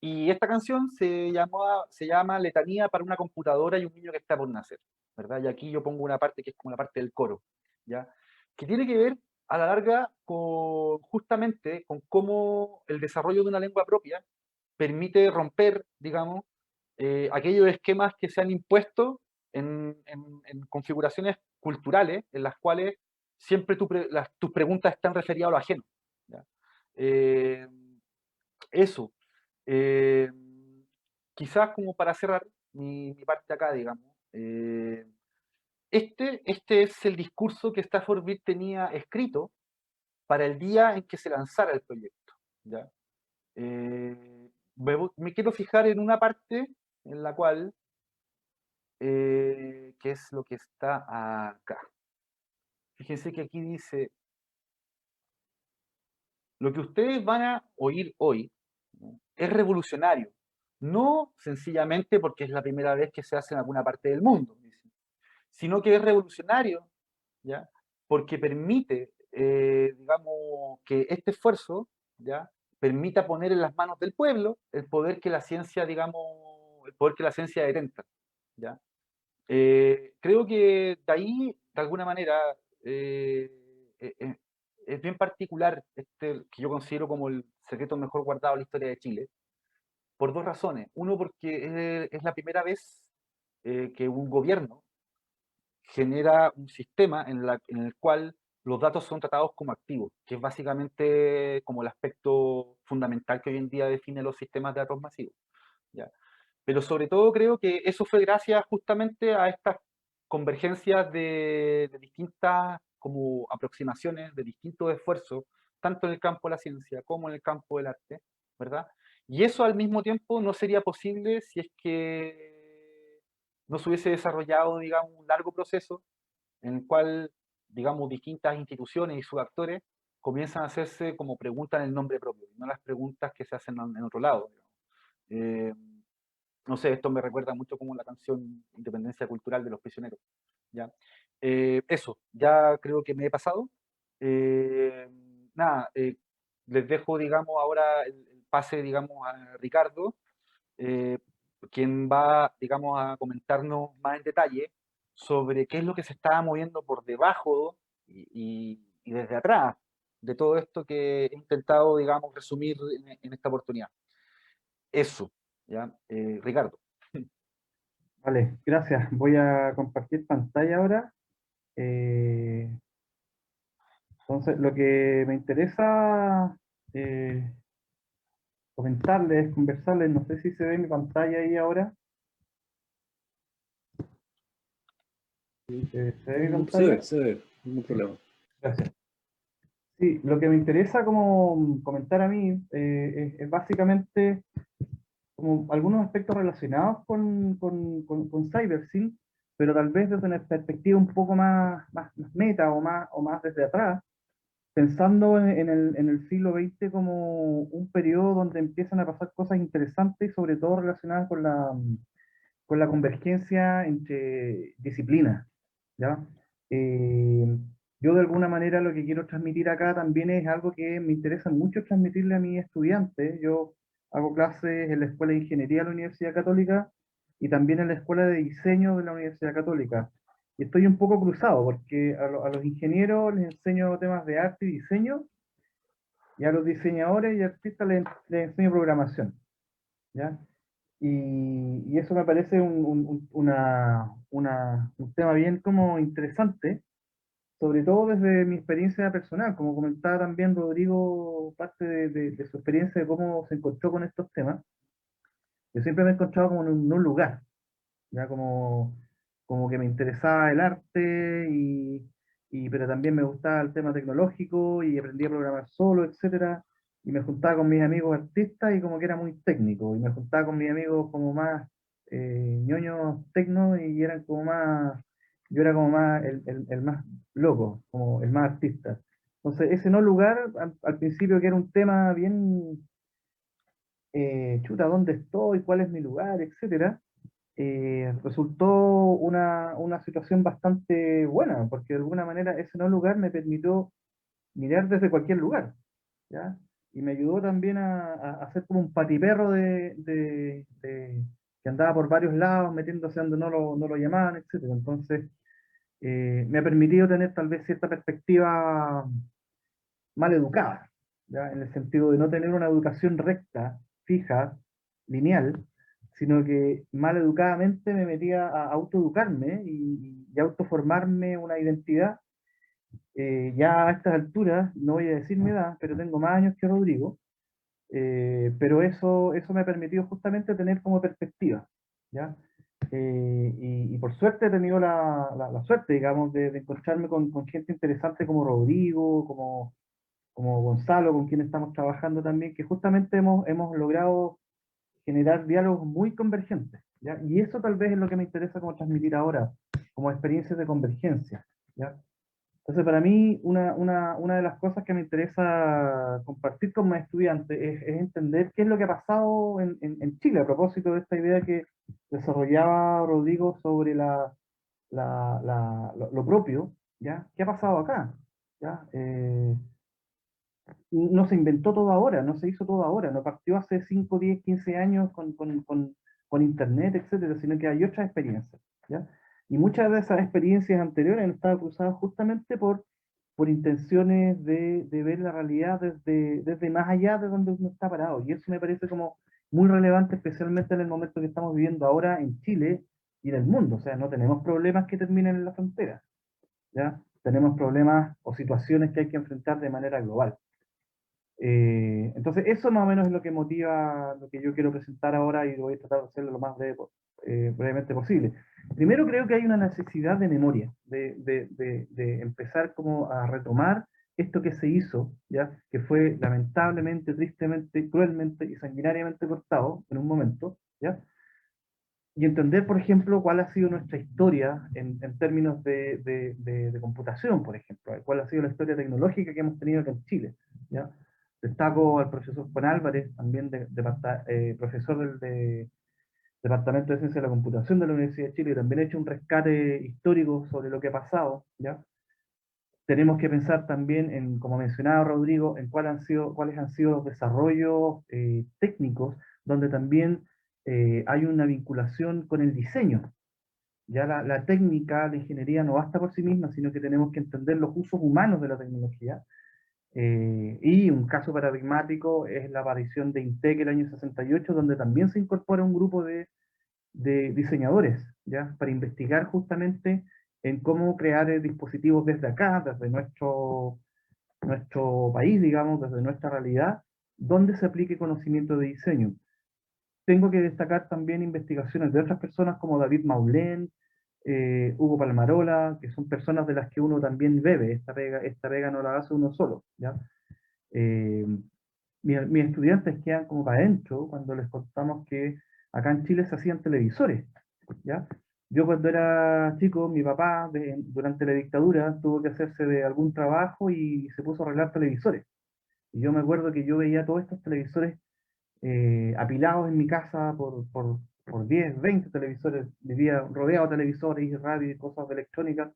Y esta canción se llama Letanía para una computadora y un niño que está por nacer, ¿verdad? Y aquí yo pongo una parte que es como la parte del coro, ¿ya? Que tiene que ver a la larga justamente con cómo el desarrollo de una lengua propia permite romper, digamos, aquellos esquemas que se han impuesto en configuraciones culturales en las cuales siempre tus preguntas están referidas a lo ajeno, ¿ya? Eh, Eso. Eh, Quizás como para cerrar mi parte acá, digamos, este es el discurso que Stafford Beer tenía escrito para el día en que se lanzara el proyecto, ¿ya? Me quiero fijar en una parte en la cual, que es lo que está acá. Fíjense que aquí dice, lo que ustedes van a oír hoy, ¿no?, es revolucionario, no sencillamente porque es la primera vez que se hace en alguna parte del mundo, sino que es revolucionario, ¿ya?, porque permite, digamos, que este esfuerzo, ¿ya?, permita poner en las manos del pueblo el poder que la ciencia, digamos, el poder que la ciencia detenta, ¿ya? Creo que de ahí, de alguna manera, eh, eh, eh, es bien particular que yo considero como el secreto mejor guardado de la historia de Chile, por dos razones. Uno, porque es la primera vez que un gobierno genera un sistema en el cual los datos son tratados como activos, que es básicamente como el aspecto fundamental que hoy en día define los sistemas de datos masivos, ¿ya? Pero sobre todo creo que eso fue gracias justamente a estas convergencias de distintas como aproximaciones, de distintos esfuerzos, tanto en el campo de la ciencia como en el campo del arte, ¿verdad? Y eso al mismo tiempo no sería posible si es que no se hubiese desarrollado, digamos, un largo proceso en el cual, digamos, distintas instituciones y sus actores comienzan a hacerse como preguntas en el nombre propio, no las preguntas que se hacen en otro lado, digamos. Eh, no sé, esto me recuerda mucho como la canción Independencia Cultural de Los Prisioneros, ¿ya? Eso, ya creo que me he pasado. Eh, nada, les dejo, digamos, ahora el pase, digamos, a Ricardo, eh, quien va, digamos, a comentarnos más en detalle sobre qué es lo que se está moviendo por debajo y desde atrás de todo esto que he intentado, digamos, resumir en esta oportunidad. Eso, ¿ya? Ricardo. Vale, gracias. Voy a compartir pantalla ahora. Eh, entonces, lo que me interesa comentarles, conversarles, no sé si se ve mi pantalla ahí ahora. ¿Se ve mi pantalla? Se ve, ningún problema. Gracias. Sí, lo que me interesa como comentar a mí es básicamente como algunos aspectos relacionados con CyberSyn, pero tal vez desde una perspectiva un poco más meta o más desde atrás, pensando en el siglo XX como un periodo donde empiezan a pasar cosas interesantes y sobre todo relacionadas con la convergencia entre disciplinas, ¿ya? Eh, yo de alguna manera lo que quiero transmitir acá también es algo que me interesa mucho transmitirle a mis estudiantes. Yo hago clases en la Escuela de Ingeniería de la Universidad Católica y también en la Escuela de Diseño de la Universidad Católica. Y estoy un poco cruzado porque a los ingenieros les enseño temas de arte y diseño y a los diseñadores y artistas les enseño programación, ¿ya? Y eso me parece un tema bien como interesante, sobre todo desde mi experiencia personal, como comentaba también Rodrigo, parte de su experiencia de cómo se encontró con estos temas. Yo siempre me he encontrado como en un lugar, ya como que me interesaba el arte, pero también me gustaba el tema tecnológico y aprendí a programar solo, etcétera. Y me juntaba con mis amigos artistas y como que era muy técnico. Y me juntaba con mis amigos como más ñoños tecno y eran como más, yo era como más el más loco, como el más artista. Entonces, ese no lugar, al principio que era un tema bien, chuta, ¿dónde estoy? ¿Cuál es mi lugar? Etcétera, resultó una situación bastante buena, porque de alguna manera ese no lugar me permitió mirar desde cualquier lugar, ¿ya? Y me ayudó también a hacer como un patiperro que andaba por varios lados, metiéndose donde no lo llamaban, etcétera. Entonces, me ha permitido tener tal vez cierta perspectiva mal educada, ¿ya? En el sentido de no tener una educación recta, fija, lineal, sino que mal educadamente me metía a autoeducarme y autoformarme una identidad. Ya a estas alturas, no voy a decir mi edad, pero tengo más años que Rodrigo, pero eso me ha permitido justamente tener como perspectiva, ¿ya? Y por suerte he tenido la suerte, digamos, de encontrarme con gente interesante como Rodrigo, como Gonzalo, con quien estamos trabajando también, que justamente hemos logrado generar diálogos muy convergentes, ¿ya? Y eso tal vez es lo que me interesa como transmitir ahora, como experiencias de convergencia, ¿ya? Entonces, para mí, una de las cosas que me interesa compartir con mis estudiantes es entender qué es lo que ha pasado en Chile a propósito de esta idea que desarrollaba Rodrigo sobre lo propio, ¿ya? ¿Qué ha pasado acá? ¿Ya? No se inventó todo ahora, no se hizo todo ahora, no partió hace 5, 10, 15 años con Internet, etcétera, sino que hay otras experiencias, ¿ya? Y muchas de esas experiencias anteriores han estado cruzadas justamente por intenciones de ver la realidad desde más allá de donde uno está parado. Y eso me parece como muy relevante, especialmente en el momento que estamos viviendo ahora en Chile y en el mundo. O sea, no tenemos problemas que terminen en la frontera, ¿ya? tenemos problemas o situaciones que hay que enfrentar de manera global. Entonces, eso más o menos es lo que motiva lo que yo quiero presentar ahora y voy a tratar de hacerlo lo más brevemente posible. Primero, creo que hay una necesidad de memoria, de empezar como a retomar esto que se hizo, ¿ya? Que fue lamentablemente, tristemente, cruelmente y sanguinariamente cortado en un momento, ¿ya? Y entender, por ejemplo, cuál ha sido nuestra historia en términos de computación, por ejemplo, cuál ha sido la historia tecnológica que hemos tenido acá en Chile, ¿ya? Destaco al profesor Juan Álvarez, también profesor del Departamento de Ciencia de la Computación de la Universidad de Chile, y también ha hecho un rescate histórico sobre lo que ha pasado, ¿ya? Tenemos que pensar también en, como mencionaba Rodrigo, en cuáles han sido los desarrollos técnicos, donde también hay una vinculación con el diseño. Ya la técnica, la ingeniería no basta por sí misma, sino que tenemos que entender los usos humanos de la tecnología. Y un caso paradigmático es la aparición de INTEC el año 68, donde también se incorpora un grupo de diseñadores, ¿ya? Para investigar justamente en cómo crear dispositivos desde acá, desde nuestro país, digamos, desde nuestra realidad, donde se aplique conocimiento de diseño. Tengo que destacar también investigaciones de otras personas como David Maulén, Hugo Palmarola, que son personas de las que uno también bebe, esta pega no la hace uno solo, ¿ya? Eh, mis estudiantes quedan como para adentro cuando les contamos que acá en Chile se hacían televisores, ¿ya? Yo cuando era chico, mi papá durante la dictadura tuvo que hacerse de algún trabajo y se puso a arreglar televisores. Y yo me acuerdo que yo veía todos estos televisores apilados en mi casa por 10, 20 televisores, vivía rodeado de televisores y radio y cosas de electrónica,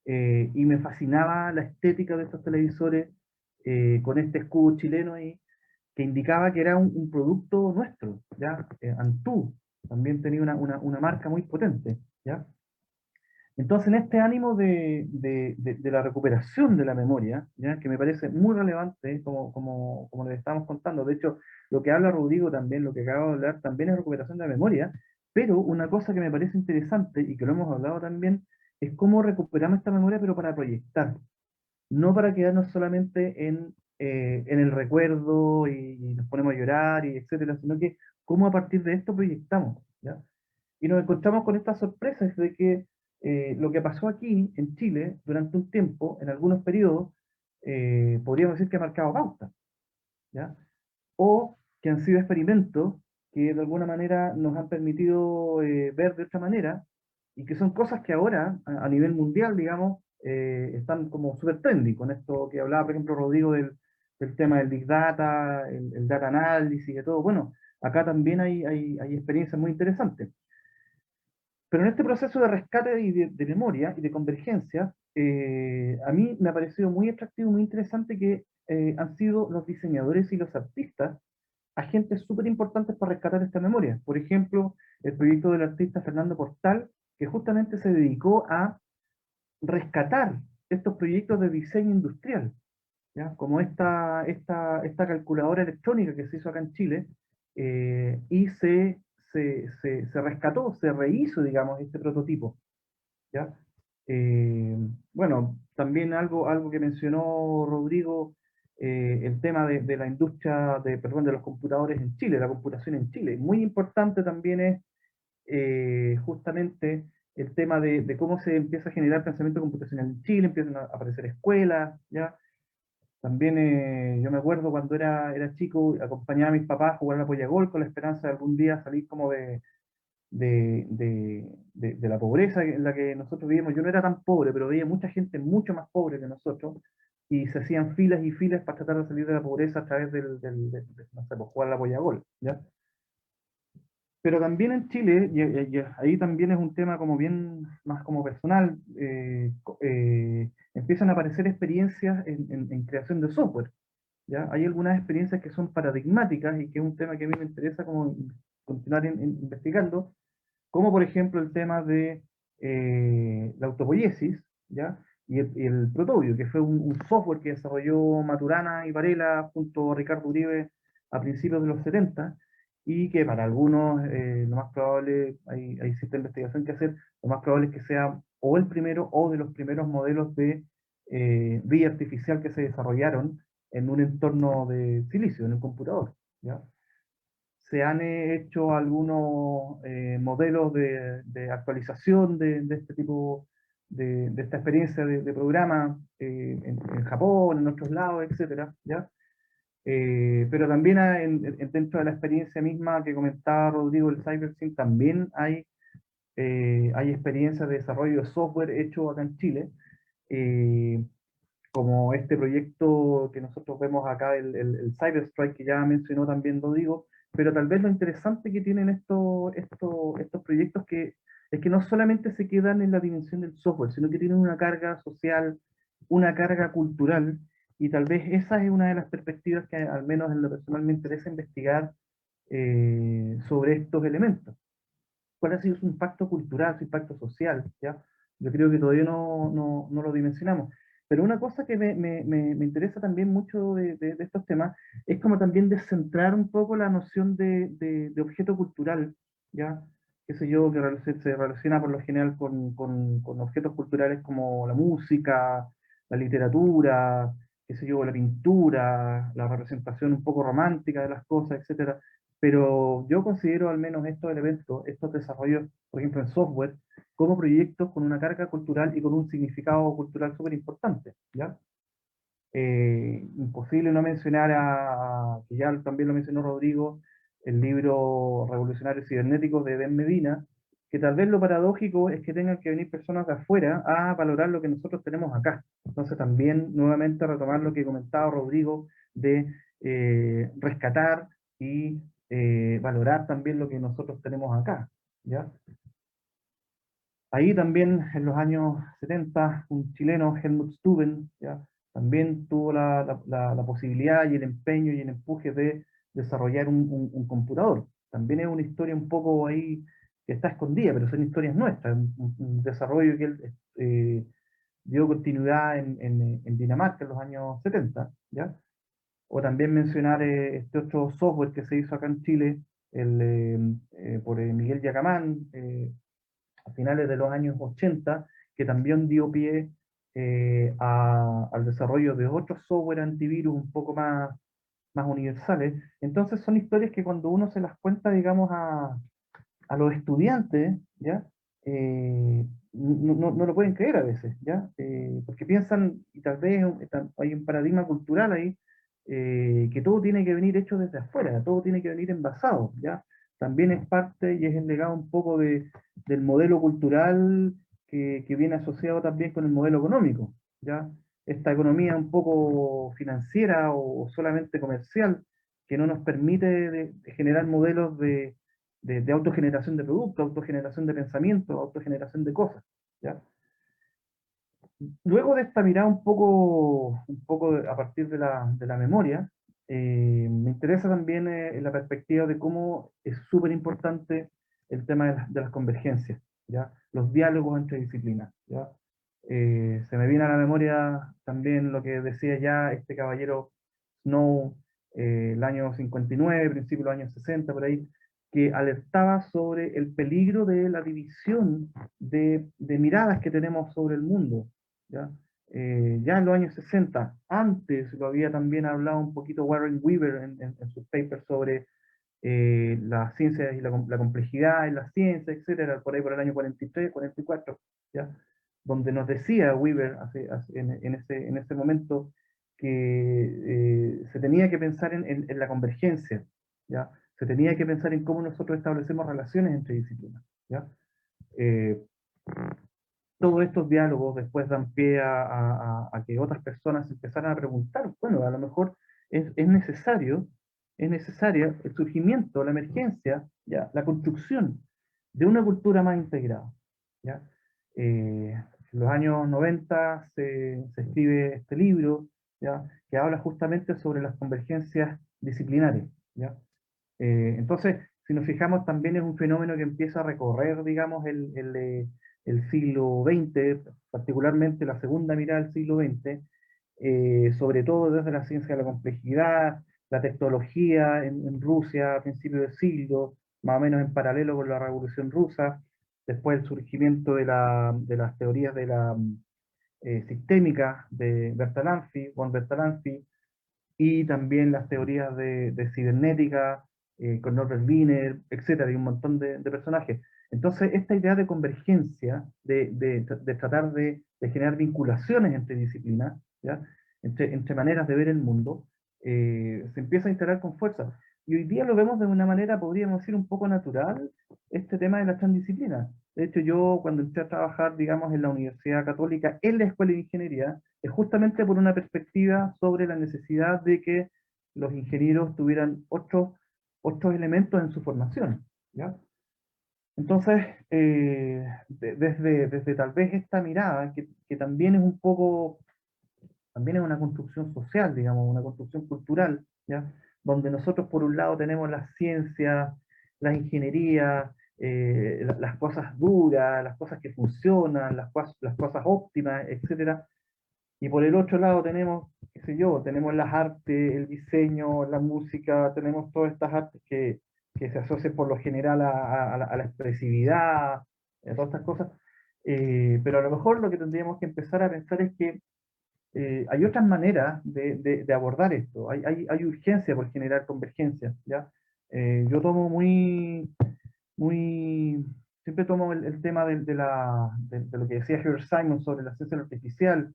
y me fascinaba la estética de estos televisores con este escudo chileno ahí, que indicaba que era un producto nuestro, ¿ya? Antú también tenía una marca muy potente, ¿ya? Entonces, en este ánimo de la recuperación de la memoria, ¿ya? Que me parece muy relevante, como les estamos contando, de hecho, lo que habla Rodrigo también, lo que acabo de hablar, también es recuperación de la memoria, pero una cosa que me parece interesante, y que lo hemos hablado también, es cómo recuperamos esta memoria, pero para proyectar, no para quedarnos solamente en el recuerdo y nos ponemos a llorar, y etcétera, sino que cómo a partir de esto proyectamos, ¿ya? Y nos encontramos con estas sorpresas de que lo que pasó aquí en Chile durante un tiempo, en algunos periodos, podríamos decir que ha marcado pauta, ¿ya? O que han sido experimentos que de alguna manera nos han permitido ver de otra manera, y que son cosas que ahora, a nivel mundial, digamos, están como súper trendy, con esto que hablaba, por ejemplo, Rodrigo del tema del Big Data, el Data Analysis y de todo. Bueno, acá también hay experiencias muy interesantes. Pero en este proceso de rescate y de memoria y de convergencia, a mí me ha parecido muy atractivo, muy interesante que han sido los diseñadores y los artistas agentes súper importantes para rescatar esta memoria. Por ejemplo, el proyecto del artista Fernando Portal, que justamente se dedicó a rescatar estos proyectos de diseño industrial, ¿ya? Como esta calculadora electrónica que se hizo acá en Chile, y se rescató, se rehizo, digamos, este prototipo, ¿ya? Bueno, también algo que mencionó Rodrigo, el tema de la industria, perdón, de los computadores en Chile, la computación en Chile. Muy importante también es justamente el tema de cómo se empieza a generar pensamiento computacional en Chile, empiezan a aparecer escuelas, ¿ya? También yo me acuerdo cuando era chico, acompañaba a mis papás a jugar a la pollagol con la esperanza de algún día salir como de la pobreza en la que nosotros vivimos. Yo no era tan pobre, pero veía mucha gente mucho más pobre que nosotros, y se hacían filas y filas para tratar de salir de la pobreza a través no sé, pues, jugar a la pollagol, ¿ya? Pero también en Chile, y ahí también es un tema como bien más como personal, empiezan a aparecer experiencias en creación de software, ¿ya? Hay algunas experiencias que son paradigmáticas y que es un tema que a mí me interesa como continuar investigando, como por ejemplo el tema de la autopoiesis, ¿ya? Y el Protobio, que fue un software que desarrolló Maturana y Varela junto a Ricardo Uribe a principios de los 70, y que para algunos lo más probable, hay cierta investigación que hacer, lo más probable es que sea o el primero o de los primeros modelos de vía artificial que se desarrollaron en un entorno de silicio, en un computador, ¿ya? Se han hecho algunos modelos de actualización de este tipo, de esta experiencia de programa en Japón, en otros lados, etcétera, ¿ya? Pero también dentro de la experiencia misma que comentaba Rodrigo, el CyberSync, también hay experiencias de desarrollo de software hecho acá en Chile, como este proyecto que nosotros vemos acá, el CyberStrike, que ya mencionó también Rodrigo, pero tal vez lo interesante que tienen estos proyectos es que no solamente se quedan en la dimensión del software, sino que tienen una carga social, una carga cultural, y tal vez esa es una de las perspectivas que al menos en lo personal me interesa investigar sobre estos elementos. ¿Cuál ha sido su impacto cultural, su impacto social? ¿Ya? Yo creo que todavía no lo dimensionamos. Pero una cosa que me interesa también mucho de estos temas es como también descentrar un poco la noción de objeto cultural, ¿ya? Qué sé yo, que se relaciona por lo general con objetos culturales como la música, la literatura, qué sé yo, la pintura, la representación un poco romántica de las cosas, etcétera. Pero yo considero al menos estos elementos, estos desarrollos, por ejemplo en software, como proyectos con una carga cultural y con un significado cultural súper importante, ¿ya? Imposible no mencionar que ya también lo mencionó Rodrigo, el libro Revolucionarios Cibernéticos de Ben Medina, que tal vez lo paradójico es que tengan que venir personas de afuera a valorar lo que nosotros tenemos acá. Entonces también nuevamente retomar lo que comentaba Rodrigo de rescatar y valorar también lo que nosotros tenemos acá, ¿ya? Ahí también en los años 70, un chileno, Helmut Stuben, ¿ya? También tuvo la posibilidad y el empeño y el empuje de desarrollar un computador. También es una historia un poco ahí que está escondida, pero son historias nuestras, un desarrollo que él dio continuidad en Dinamarca en los años 70, ¿ya? O también mencionar este otro software que se hizo acá en Chile por Miguel Yacamán, a finales de los años 80, que también dio pie al desarrollo de otros software antivirus un poco más universales. Entonces son historias que cuando uno se las cuenta, digamos, a los estudiantes, ¿ya? No lo pueden creer a veces, ¿ya? Porque piensan, y tal vez hay un paradigma cultural ahí, que todo tiene que venir hecho desde afuera, todo tiene que venir envasado, ¿ya? También es parte y es el legado un poco del modelo cultural que viene asociado también con el modelo económico, ¿ya? Esta economía un poco financiera o solamente comercial que no nos permite de generar modelos de autogeneración de productos, autogeneración de pensamientos, autogeneración de cosas, ¿ya? Luego de esta mirada un poco a partir de la memoria, me interesa también la perspectiva de cómo es súper importante el tema de las convergencias, ¿ya? Los diálogos entre disciplinas, ¿ya? Se me viene a la memoria también lo que decía ya este caballero Snow, el año 59, principio de los años 60, por ahí, que alertaba sobre el peligro de la división de miradas que tenemos sobre el mundo, ¿ya? Ya en los años 60, antes lo había también hablado un poquito Warren Weaver en sus papers sobre las ciencias y la complejidad en las ciencias, etcétera, por ahí por el año 43, 44, ¿ya? Donde nos decía Weaver en ese momento que se tenía que pensar en la convergencia, ¿ya? Se tenía que pensar en cómo nosotros establecemos relaciones entre disciplinas, ¿ya? Eh, Todos estos diálogos después dan pie a que otras personas empezaran a preguntar, bueno, a lo mejor es necesaria el surgimiento, la emergencia, ¿ya? La construcción de una cultura más integrada, ¿ya? En los años 90 se escribe este libro, ¿ya? Que habla justamente sobre las convergencias disciplinarias, ¿ya? Entonces, si nos fijamos, también es un fenómeno que empieza a recorrer, digamos, el siglo XX, particularmente la segunda mirada del siglo XX, sobre todo desde la ciencia de la complejidad, la tecnología en Rusia a principios del siglo, más o menos en paralelo con la Revolución Rusa, después el surgimiento de las teorías sistémicas de Bertalanffy, von Bertalanffy, y también las teorías de cibernética, con Norbert Wiener, etcétera, y un montón de personajes. Entonces, esta idea de convergencia, de tratar de generar vinculaciones entre disciplinas, ¿ya? Entre maneras de ver el mundo, se empieza a instalar con fuerza. Y hoy día lo vemos de una manera, podríamos decir, un poco natural, este tema de la transdisciplina. De hecho, yo cuando entré a trabajar, digamos, en la Universidad Católica, en la Escuela de Ingeniería, es justamente por una perspectiva sobre la necesidad de que los ingenieros tuvieran otros elementos en su formación, ¿ya? Entonces, desde tal vez esta mirada, que también es un poco, también es una construcción social, digamos, una construcción cultural, ¿ya? Donde nosotros por un lado tenemos las ciencias, las ingenierías, las cosas duras, las cosas que funcionan, las cosas óptimas, etcétera. Y por el otro lado tenemos, qué sé yo, tenemos las artes, el diseño, la música, tenemos todas estas artes que se asocian por lo general a la expresividad, a todas estas cosas. Pero a lo mejor lo que tendríamos que empezar a pensar es que hay otras maneras de abordar esto. Hay urgencia por generar convergencia, ¿ya? Yo tomo siempre tomo el tema de lo que decía Herbert Simon sobre la ciencia artificial,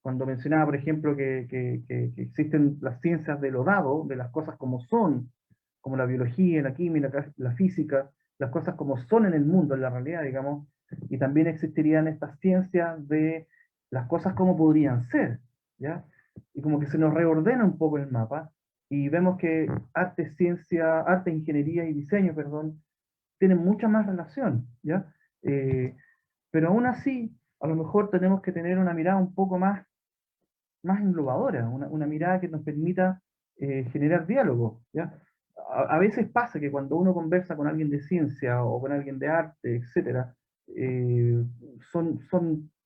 cuando mencionaba, por ejemplo, que existen las ciencias de lo dado, de las cosas como son, como la biología, la química, la física, las cosas como son en el mundo, en la realidad, digamos, y también existirían estas ciencias de las cosas como podrían ser, ¿ya? Y como que se nos reordena un poco el mapa, y vemos que arte, ciencia, arte, ingeniería y diseño, perdón, tienen mucha más relación, ¿ya? Pero aún así, a lo mejor tenemos que tener una mirada un poco más englobadora, una mirada que nos permita generar diálogo, ¿ya? A veces pasa que cuando uno conversa con alguien de ciencia o con alguien de arte, etcétera, eh,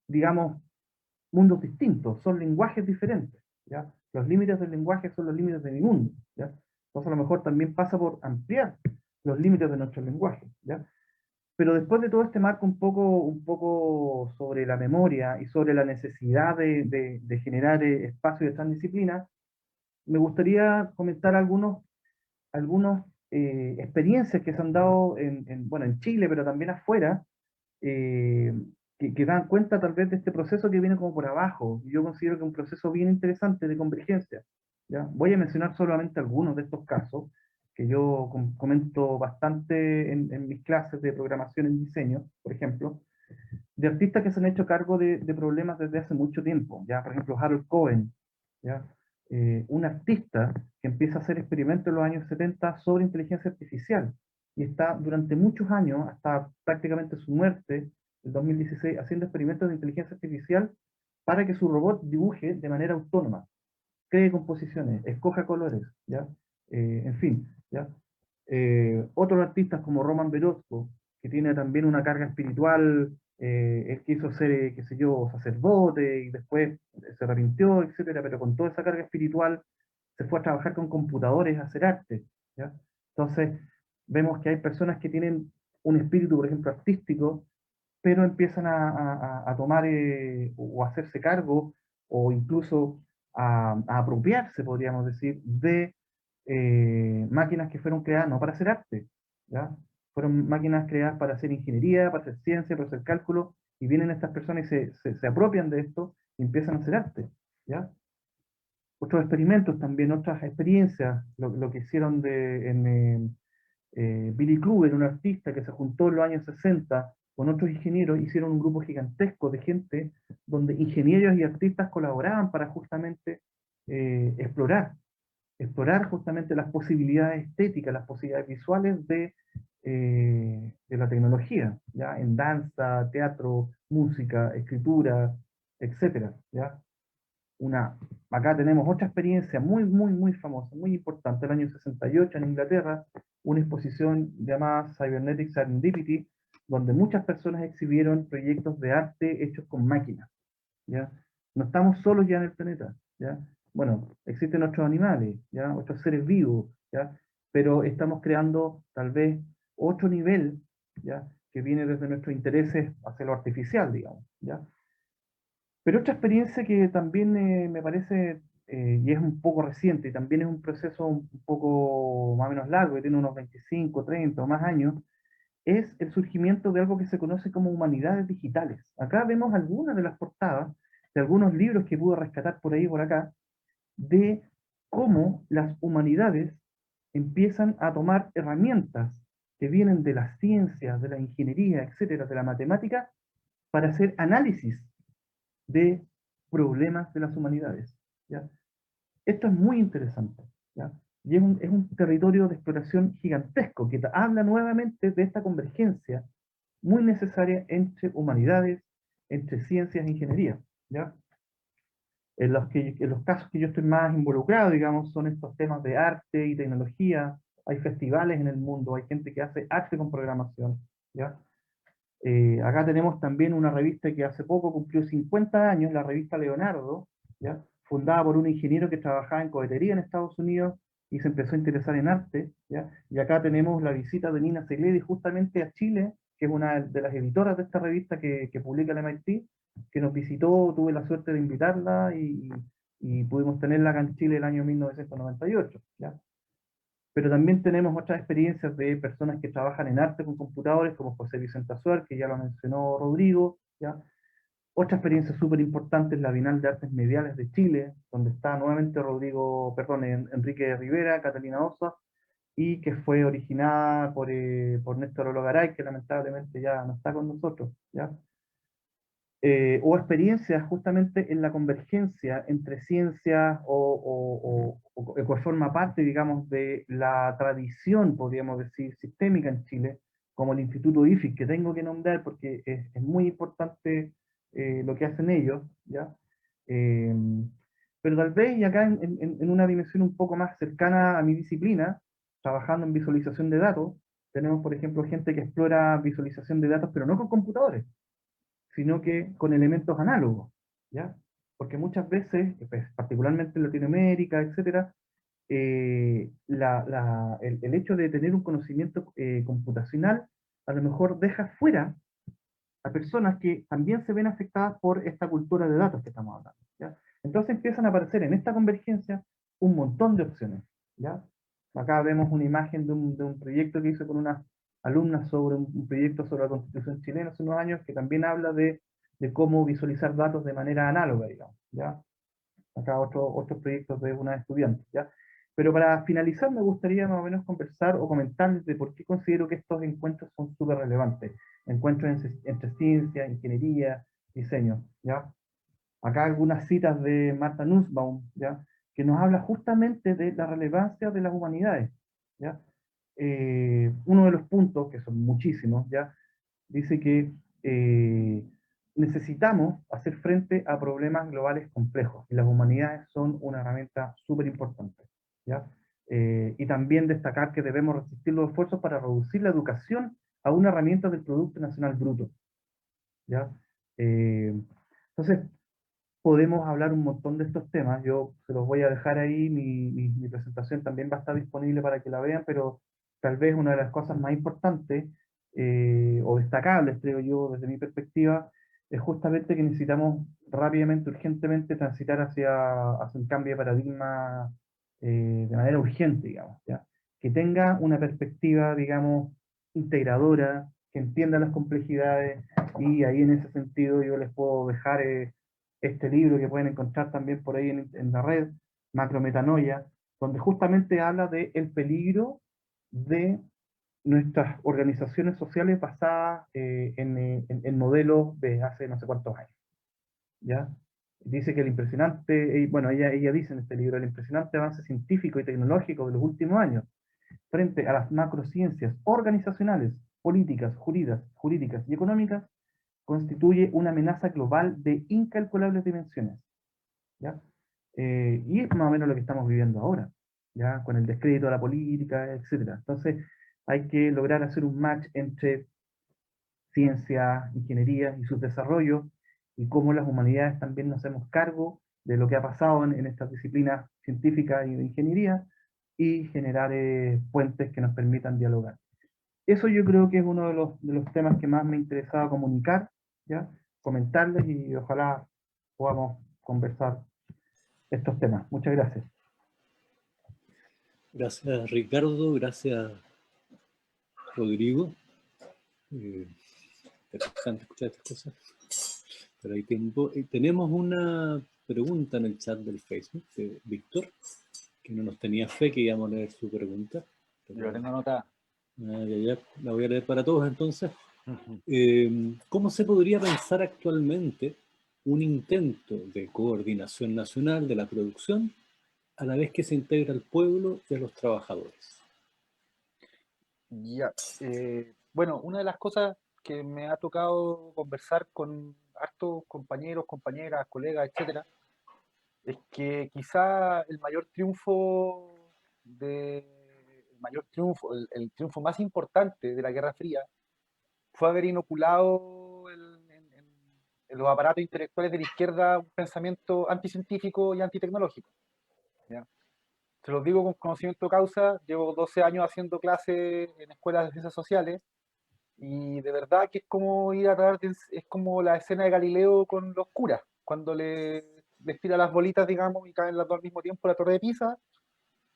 digamos, mundos distintos, son lenguajes diferentes, ¿ya? Los límites del lenguaje son los límites de mi mundo, ¿ya? Entonces a lo mejor también pasa por ampliar los límites de nuestro lenguaje, ¿ya? Pero después de todo este marco un poco sobre la memoria y sobre la necesidad de generar espacios de transdisciplina, me gustaría comentar algunas experiencias que se han dado bueno, en Chile, pero también afuera, eh, que dan cuenta tal vez de este proceso que viene como por abajo. Yo considero que es un proceso bien interesante de convergencia, ¿ya? Voy a mencionar solamente algunos de estos casos, que yo comento bastante en mis clases de programación en diseño, por ejemplo, de artistas que se han hecho cargo de problemas desde hace mucho tiempo, ¿ya? Por ejemplo, Harold Cohen, ¿ya? Un artista que empieza a hacer experimentos en los años 70 sobre inteligencia artificial, y está durante muchos años, hasta prácticamente su muerte, en 2016, haciendo experimentos de inteligencia artificial para que su robot dibuje de manera autónoma, cree composiciones, escoja colores, ¿ya? En fin, ¿ya? Otros artistas como Roman Verosco, que tiene también una carga espiritual, él quiso ser, qué sé yo, sacerdote y después se arrepintió, etcétera, pero con toda esa carga espiritual se fue a trabajar con computadores a hacer arte, ¿ya? Entonces, vemos que hay personas que tienen un espíritu, por ejemplo, artístico, pero empiezan a tomar o a hacerse cargo o incluso a apropiarse, podríamos decir, de máquinas que fueron creadas no para hacer arte, ¿ya? Fueron máquinas creadas para hacer ingeniería, para hacer ciencia, para hacer cálculo, y vienen estas personas y se apropian de esto y empiezan a hacer arte, ¿ya? Otros experimentos también, otras experiencias, lo que hicieron Billy Kluger, un artista que se juntó en los años 60 con otros ingenieros, hicieron un grupo gigantesco de gente donde ingenieros y artistas colaboraban para justamente explorar justamente las posibilidades estéticas, las posibilidades visuales de la tecnología, ¿ya? En danza, teatro, música, escritura, etcétera, ¿ya? Acá tenemos otra experiencia muy famosa, muy importante, el año 68 en Inglaterra, una exposición llamada Cybernetic Serendipity, donde muchas personas exhibieron proyectos de arte hechos con máquinas, ¿ya? No estamos solos ya en el planeta, ¿ya? Bueno, existen otros animales, ¿ya? Otros seres vivos, ¿ya? Pero estamos creando tal vez otro nivel, ¿ya? Que viene desde nuestros intereses hacia lo artificial, digamos, ¿ya? Pero otra experiencia que también me parece, y es un poco reciente, y también es un proceso un poco más o menos largo, que tiene unos 25, 30 o más años, es el surgimiento de algo que se conoce como humanidades digitales. Acá vemos algunas de las portadas de algunos libros que pude rescatar por ahí y por acá, de cómo las humanidades empiezan a tomar herramientas que vienen de las ciencias, de la ingeniería, etcétera, de la matemática, para hacer análisis de problemas de las humanidades. ¿Ya? Esto es muy interesante. ¿Ya? Y es un territorio de exploración gigantesco que habla nuevamente de esta convergencia muy necesaria entre humanidades, entre ciencias e ingeniería. ¿Ya? En los casos que yo estoy más involucrado, digamos, son estos temas de arte y tecnología. Hay festivales en el mundo, hay gente que hace arte con programación. ¿Ya? Acá tenemos también una revista que hace poco cumplió 50 años, la revista Leonardo, ¿ya? Fundada por un ingeniero que trabajaba en cohetería en Estados Unidos y se empezó a interesar en arte. ¿Ya? Y acá tenemos la visita de Nina Segledi justamente a Chile, que es una de las editoras de esta revista que publica el MIT, que nos visitó, tuve la suerte de invitarla y pudimos tenerla acá en Chile el año 1998. ¿Ya? Pero también tenemos otras experiencias de personas que trabajan en arte con computadores, como José Vicente Azuar, que ya lo mencionó Rodrigo, ¿ya? Otra experiencia súper importante es la Bienal de Artes Mediales de Chile, donde está nuevamente Enrique Rivera, Catalina Osa, y que fue originada por Néstor Ologaray, que lamentablemente ya no está con nosotros, ¿ya? O experiencias justamente en la convergencia entre ciencias o que forma parte, digamos, de la tradición, podríamos decir, sistémica en Chile, como el Instituto IFIC, que tengo que nombrar porque es muy importante lo que hacen ellos, ¿ya? Eh, pero tal vez, y acá en una dimensión un poco más cercana a mi disciplina, trabajando en visualización de datos, tenemos, por ejemplo, gente que explora visualización de datos, pero no con computadores, sino que con elementos análogos, ¿ya? Porque muchas veces, pues, particularmente en Latinoamérica, etcétera, el hecho de tener un conocimiento computacional a lo mejor deja fuera a personas que también se ven afectadas por esta cultura de datos que estamos hablando, ¿ya? Entonces empiezan a aparecer en esta convergencia un montón de opciones, ¿ya? Acá vemos una imagen de un proyecto que hice con unas alumnas sobre un proyecto sobre la Constitución chilena hace unos años que también habla de cómo visualizar datos de manera análoga, digamos, ¿ya? Acá otros proyectos de una estudiante, ¿ya? Pero para finalizar me gustaría más o menos conversar o comentarles de por qué considero que estos encuentros son súper relevantes. Encuentros entre ciencia, ingeniería, diseño, ¿ya? Acá algunas citas de Martha Nussbaum, ¿ya? Que nos habla justamente de la relevancia de las humanidades, ¿ya? Uno de los puntos, que son muchísimos, ¿ya? Dice que necesitamos hacer frente a problemas globales complejos y las humanidades son una herramienta súper importante, ¿ya? Y también destacar que debemos resistir los esfuerzos para reducir la educación a una herramienta del Producto Nacional Bruto, ¿ya? Eh, entonces, podemos hablar un montón de estos temas. Yo se los voy a dejar ahí, mi presentación también va a estar disponible para que la vean, pero tal vez una de las cosas más importantes o destacables, creo yo, desde mi perspectiva, es justamente que necesitamos rápidamente, urgentemente, transitar hacia un cambio de paradigma de manera urgente, digamos, ¿ya? Que tenga una perspectiva, digamos, integradora, que entienda las complejidades, y ahí en ese sentido yo les puedo dejar este libro que pueden encontrar también por ahí en la red, Macrometanoia, donde justamente habla del peligro de nuestras organizaciones sociales basadas en modelos de hace no sé cuántos años, ¿ya? Dice que el impresionante, bueno, ella dice en este libro, el impresionante avance científico y tecnológico de los últimos años, frente a las macrociencias organizacionales, políticas, jurídicas y económicas, constituye una amenaza global de incalculables dimensiones, ¿ya? Y es más o menos lo que estamos viviendo ahora, ¿ya? Con el descrédito a la política, etcétera. Entonces, hay que lograr hacer un match entre ciencia, ingeniería y sus desarrollos, y cómo las humanidades también nos hacemos cargo de lo que ha pasado en estas disciplinas científicas y de ingeniería, y generar puentes que nos permitan dialogar. Eso yo creo que es uno de los temas que más me interesaba comunicar, ¿ya? Comentarles, y ojalá podamos conversar estos temas. Muchas gracias. Gracias, Ricardo. Gracias, Rodrigo. Interesante escuchar estas cosas. Pero hay tiempo. Tenemos una pregunta en el chat del Facebook de Víctor, que no nos tenía fe que íbamos a leer su pregunta. Yo la tengo anotada. Ya, la voy a leer para todos entonces. ¿Cómo se podría pensar actualmente un intento de coordinación nacional de la producción a la vez que se integra al pueblo y a los trabajadores? Ya, bueno, una de las cosas que me ha tocado conversar con hartos compañeros, compañeras, colegas, etcétera, es que quizá el mayor triunfo el triunfo más importante de la Guerra Fría fue haber inoculado en los aparatos intelectuales de la izquierda un pensamiento anticientífico y antitecnológico. ¿Ya? Se los digo con conocimiento de causa, llevo 12 años haciendo clases en escuelas de ciencias sociales y de verdad que es como ir a tratar, es como la escena de Galileo con los curas, cuando les tira las bolitas, digamos, y caen las dos al mismo tiempo en la Torre de Pisa.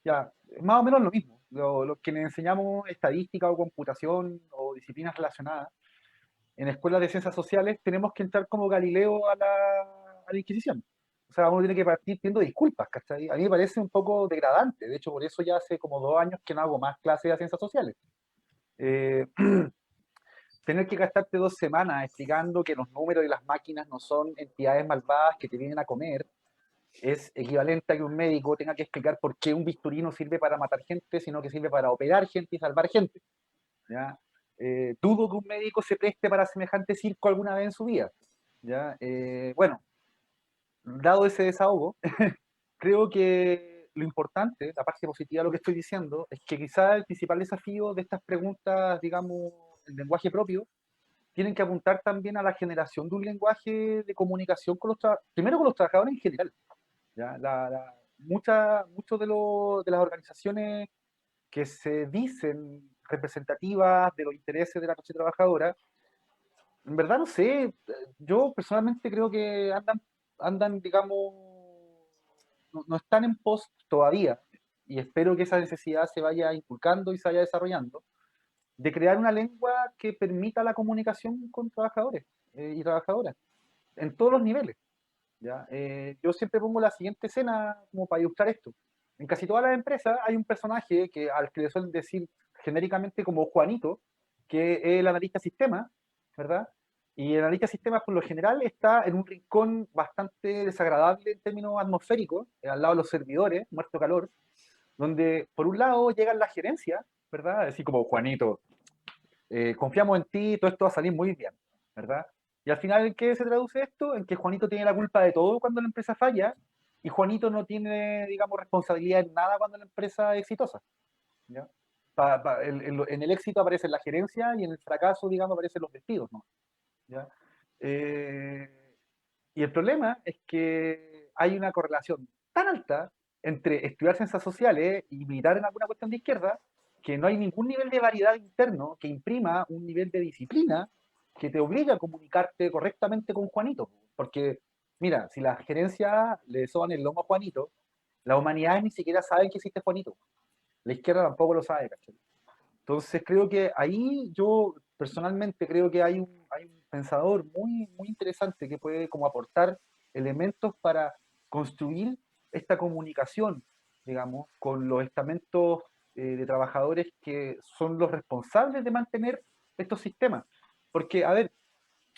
Ya, más o menos lo mismo. Los que les enseñamos estadística o computación o disciplinas relacionadas en escuelas de ciencias sociales tenemos que entrar como Galileo a la Inquisición. O sea, uno tiene que partir pidiendo disculpas, ¿cachai? A mí me parece un poco degradante. De hecho, por eso ya hace como 2 años que no hago más clases de ciencias sociales. Eh, tener que gastarte 2 semanas explicando que los números y las máquinas no son entidades malvadas que te vienen a comer es equivalente a que un médico tenga que explicar por qué un bisturí no sirve para matar gente, sino que sirve para operar gente y salvar gente. ¿Ya? Dudo que un médico se preste para semejante circo alguna vez en su vida. ¿Ya? Bueno, dado ese desahogo, creo que lo importante, la parte positiva de lo que estoy diciendo, es que quizá el principal desafío de estas preguntas, digamos, el lenguaje propio, tienen que apuntar también a la generación de un lenguaje de comunicación con primero con los trabajadores en general. ¿Ya? Muchos de las organizaciones que se dicen representativas de los intereses de la clase trabajadora, en verdad no sé, yo personalmente creo que andan digamos, no están en pos todavía, y espero que esa necesidad se vaya inculcando y se vaya desarrollando, de crear una lengua que permita la comunicación con trabajadores y trabajadoras, en todos los niveles. ¿Ya? Yo siempre pongo la siguiente escena como para ilustrar esto. En casi todas las empresas hay un personaje al que le suelen decir genéricamente como Juanito, que es el analista de sistemas, ¿verdad? Y el analista de sistemas por lo general está en un rincón bastante desagradable en términos atmosféricos, al lado de los servidores, muerto calor, donde por un lado llegan las gerencias, ¿verdad? Así como Juanito, confiamos en ti, todo esto va a salir muy bien, ¿verdad? Y al final, ¿en qué se traduce esto? En que Juanito tiene la culpa de todo cuando la empresa falla y Juanito no tiene, digamos, responsabilidad en nada cuando la empresa es exitosa. ¿Ya? En el éxito aparece la gerencia y en el fracaso, digamos, aparecen los despidos, ¿no? ¿Ya? Eh, y el problema es que hay una correlación tan alta entre estudiar ciencias sociales y militar en alguna cuestión de izquierda que no hay ningún nivel de variedad interno que imprima un nivel de disciplina que te obligue a comunicarte correctamente con Juanito. Porque, mira, si la gerencia le soban el lomo a Juanito, la humanidad ni siquiera sabe que existe Juanito. La izquierda tampoco lo sabe, ¿cachai? Entonces creo que ahí yo personalmente creo que hay un pensador muy interesante que puede como aportar elementos para construir esta comunicación, digamos, con los estamentos de trabajadores que son los responsables de mantener estos sistemas. Porque, a ver,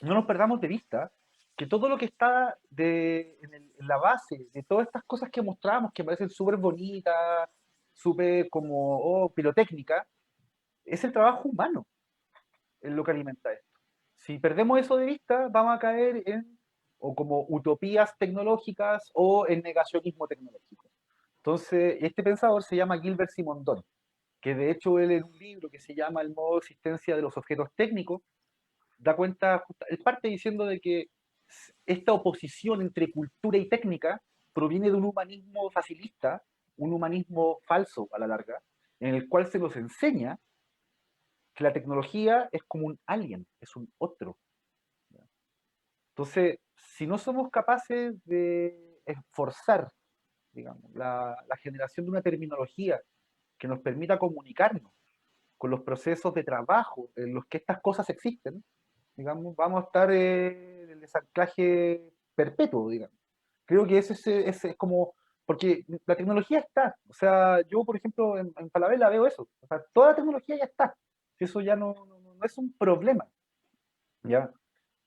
no nos perdamos de vista que todo lo que está en la base de todas estas cosas que mostramos, que parecen súper bonitas, súper como pirotécnicas, es el trabajo humano en lo que alimenta esto. Si perdemos eso de vista, vamos a caer en o como utopías tecnológicas o en negacionismo tecnológico. Entonces, este pensador se llama Gilbert Simondon, que de hecho él en un libro que se llama El modo de existencia de los objetos técnicos, da cuenta, él parte diciendo de que esta oposición entre cultura y técnica proviene de un humanismo facilista, un humanismo falso a la larga, en el cual se nos enseña que la tecnología es como un alien, es un otro. Entonces, si no somos capaces de esforzar, digamos, la generación de una terminología que nos permita comunicarnos con los procesos de trabajo en los que estas cosas existen, digamos, vamos a estar en el desanclaje perpetuo, digamos. Creo que ese es como, porque la tecnología está, o sea, yo por ejemplo en Falabella veo eso, o sea, toda la tecnología ya está, eso ya no es un problema, ¿ya?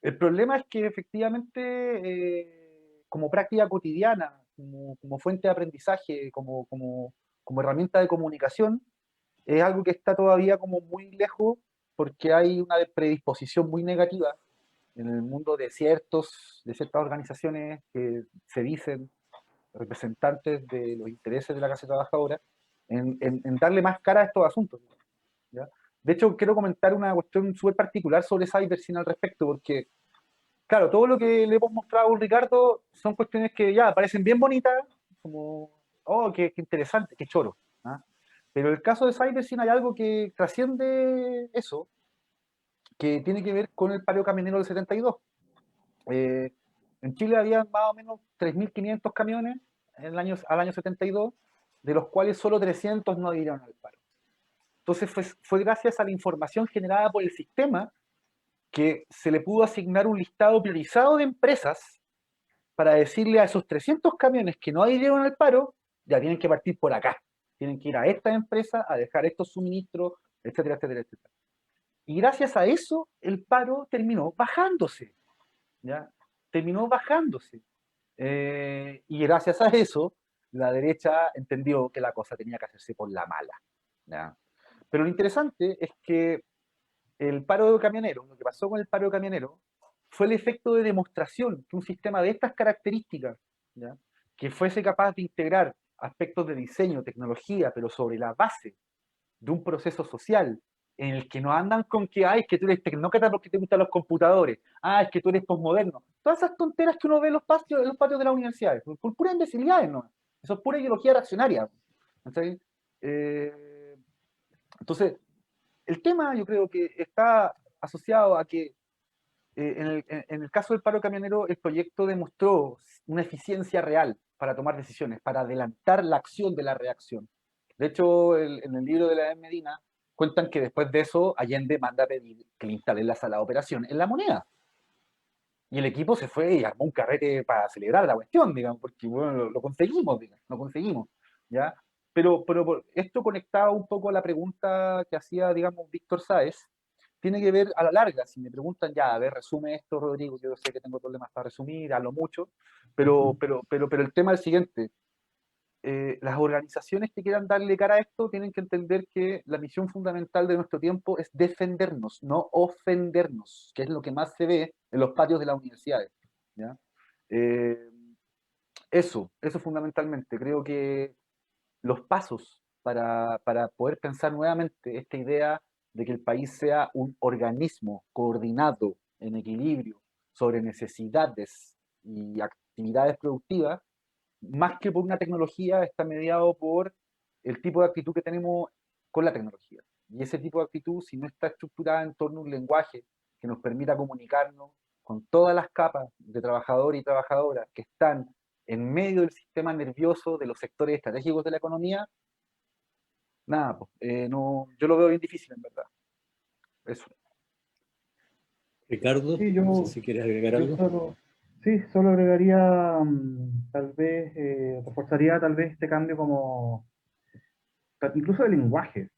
El problema es que efectivamente como práctica cotidiana, como fuente de aprendizaje, como herramienta de comunicación, es algo que está todavía como muy lejos porque hay una predisposición muy negativa en el mundo de ciertas organizaciones que se dicen representantes de los intereses de la clase trabajadora en darle más cara a estos asuntos, ¿ya? De hecho, quiero comentar una cuestión súper particular sobre CyberSyn al respecto, porque, claro, todo lo que le hemos mostrado a Ricardo son cuestiones que ya parecen bien bonitas, como, oh, qué interesante, qué choro, ¿ah? Pero en el caso de CyberSyn hay algo que trasciende eso, que tiene que ver con el paro camionero del 72. Eh, en Chile había más o menos 3.500 camiones al año 72, de los cuales solo 300 no adhirieron al paro. Entonces fue gracias a la información generada por el sistema que se le pudo asignar un listado priorizado de empresas para decirle a esos 300 camiones que no adhirieron al paro, ya tienen que partir por acá, tienen que ir a esta empresa a dejar estos suministros, etcétera, etcétera, etcétera. Y gracias a eso el paro terminó bajándose, ¿ya? Terminó bajándose. Y gracias a eso la derecha entendió que la cosa tenía que hacerse por la mala, ¿ya? Pero lo interesante es que el paro de camioneros, lo que pasó con el paro de camioneros, fue el efecto de demostración que un sistema de estas características, ¿ya?, que fuese capaz de integrar aspectos de diseño, tecnología, pero sobre la base de un proceso social en el que no andan con que, ay, es que tú eres tecnócrata porque te gustan los computadores, ah, es que tú eres posmoderno. Todas esas tonteras que uno ve en los patios de las universidades, por puras imbecilidades, ¿no? Eso es pura ideología reaccionaria. ¿Sí? Entonces, el tema yo creo que está asociado a que en el caso del paro camionero el proyecto demostró una eficiencia real para tomar decisiones, para adelantar la acción de la reacción. De hecho, en el libro de la M. Medina cuentan que después de eso Allende manda a pedir que le instalen la sala de operación en La Moneda. Y el equipo se fue y armó un carrete para celebrar la cuestión, digamos, porque bueno, lo conseguimos, digamos, lo conseguimos, ¿ya? Pero esto conectaba un poco a la pregunta que hacía, digamos, Víctor Sáez, tiene que ver a la larga, si me preguntan ya, a ver, resume esto, Rodrigo, yo sé que tengo problemas para resumir, hablo mucho, pero el tema es el siguiente, las organizaciones que quieran darle cara a esto tienen que entender que la misión fundamental de nuestro tiempo es defendernos, no ofendernos, que es lo que más se ve en los patios de las universidades, ¿ya? Eh, eso fundamentalmente. Creo que los pasos para poder pensar nuevamente esta idea de que el país sea un organismo coordinado, en equilibrio, sobre necesidades y actividades productivas, más que por una tecnología, está mediado por el tipo de actitud que tenemos con la tecnología. Y ese tipo de actitud, si no está estructurada en torno a un lenguaje que nos permita comunicarnos con todas las capas de trabajadores y trabajadoras que están en medio del sistema nervioso de los sectores estratégicos de la economía, nada, pues, no, yo lo veo bien difícil, en verdad. Eso. Ricardo, Sí, no sé si quieres agregar algo. solo agregaría, tal vez, reforzaría tal vez este cambio como, incluso de lenguaje,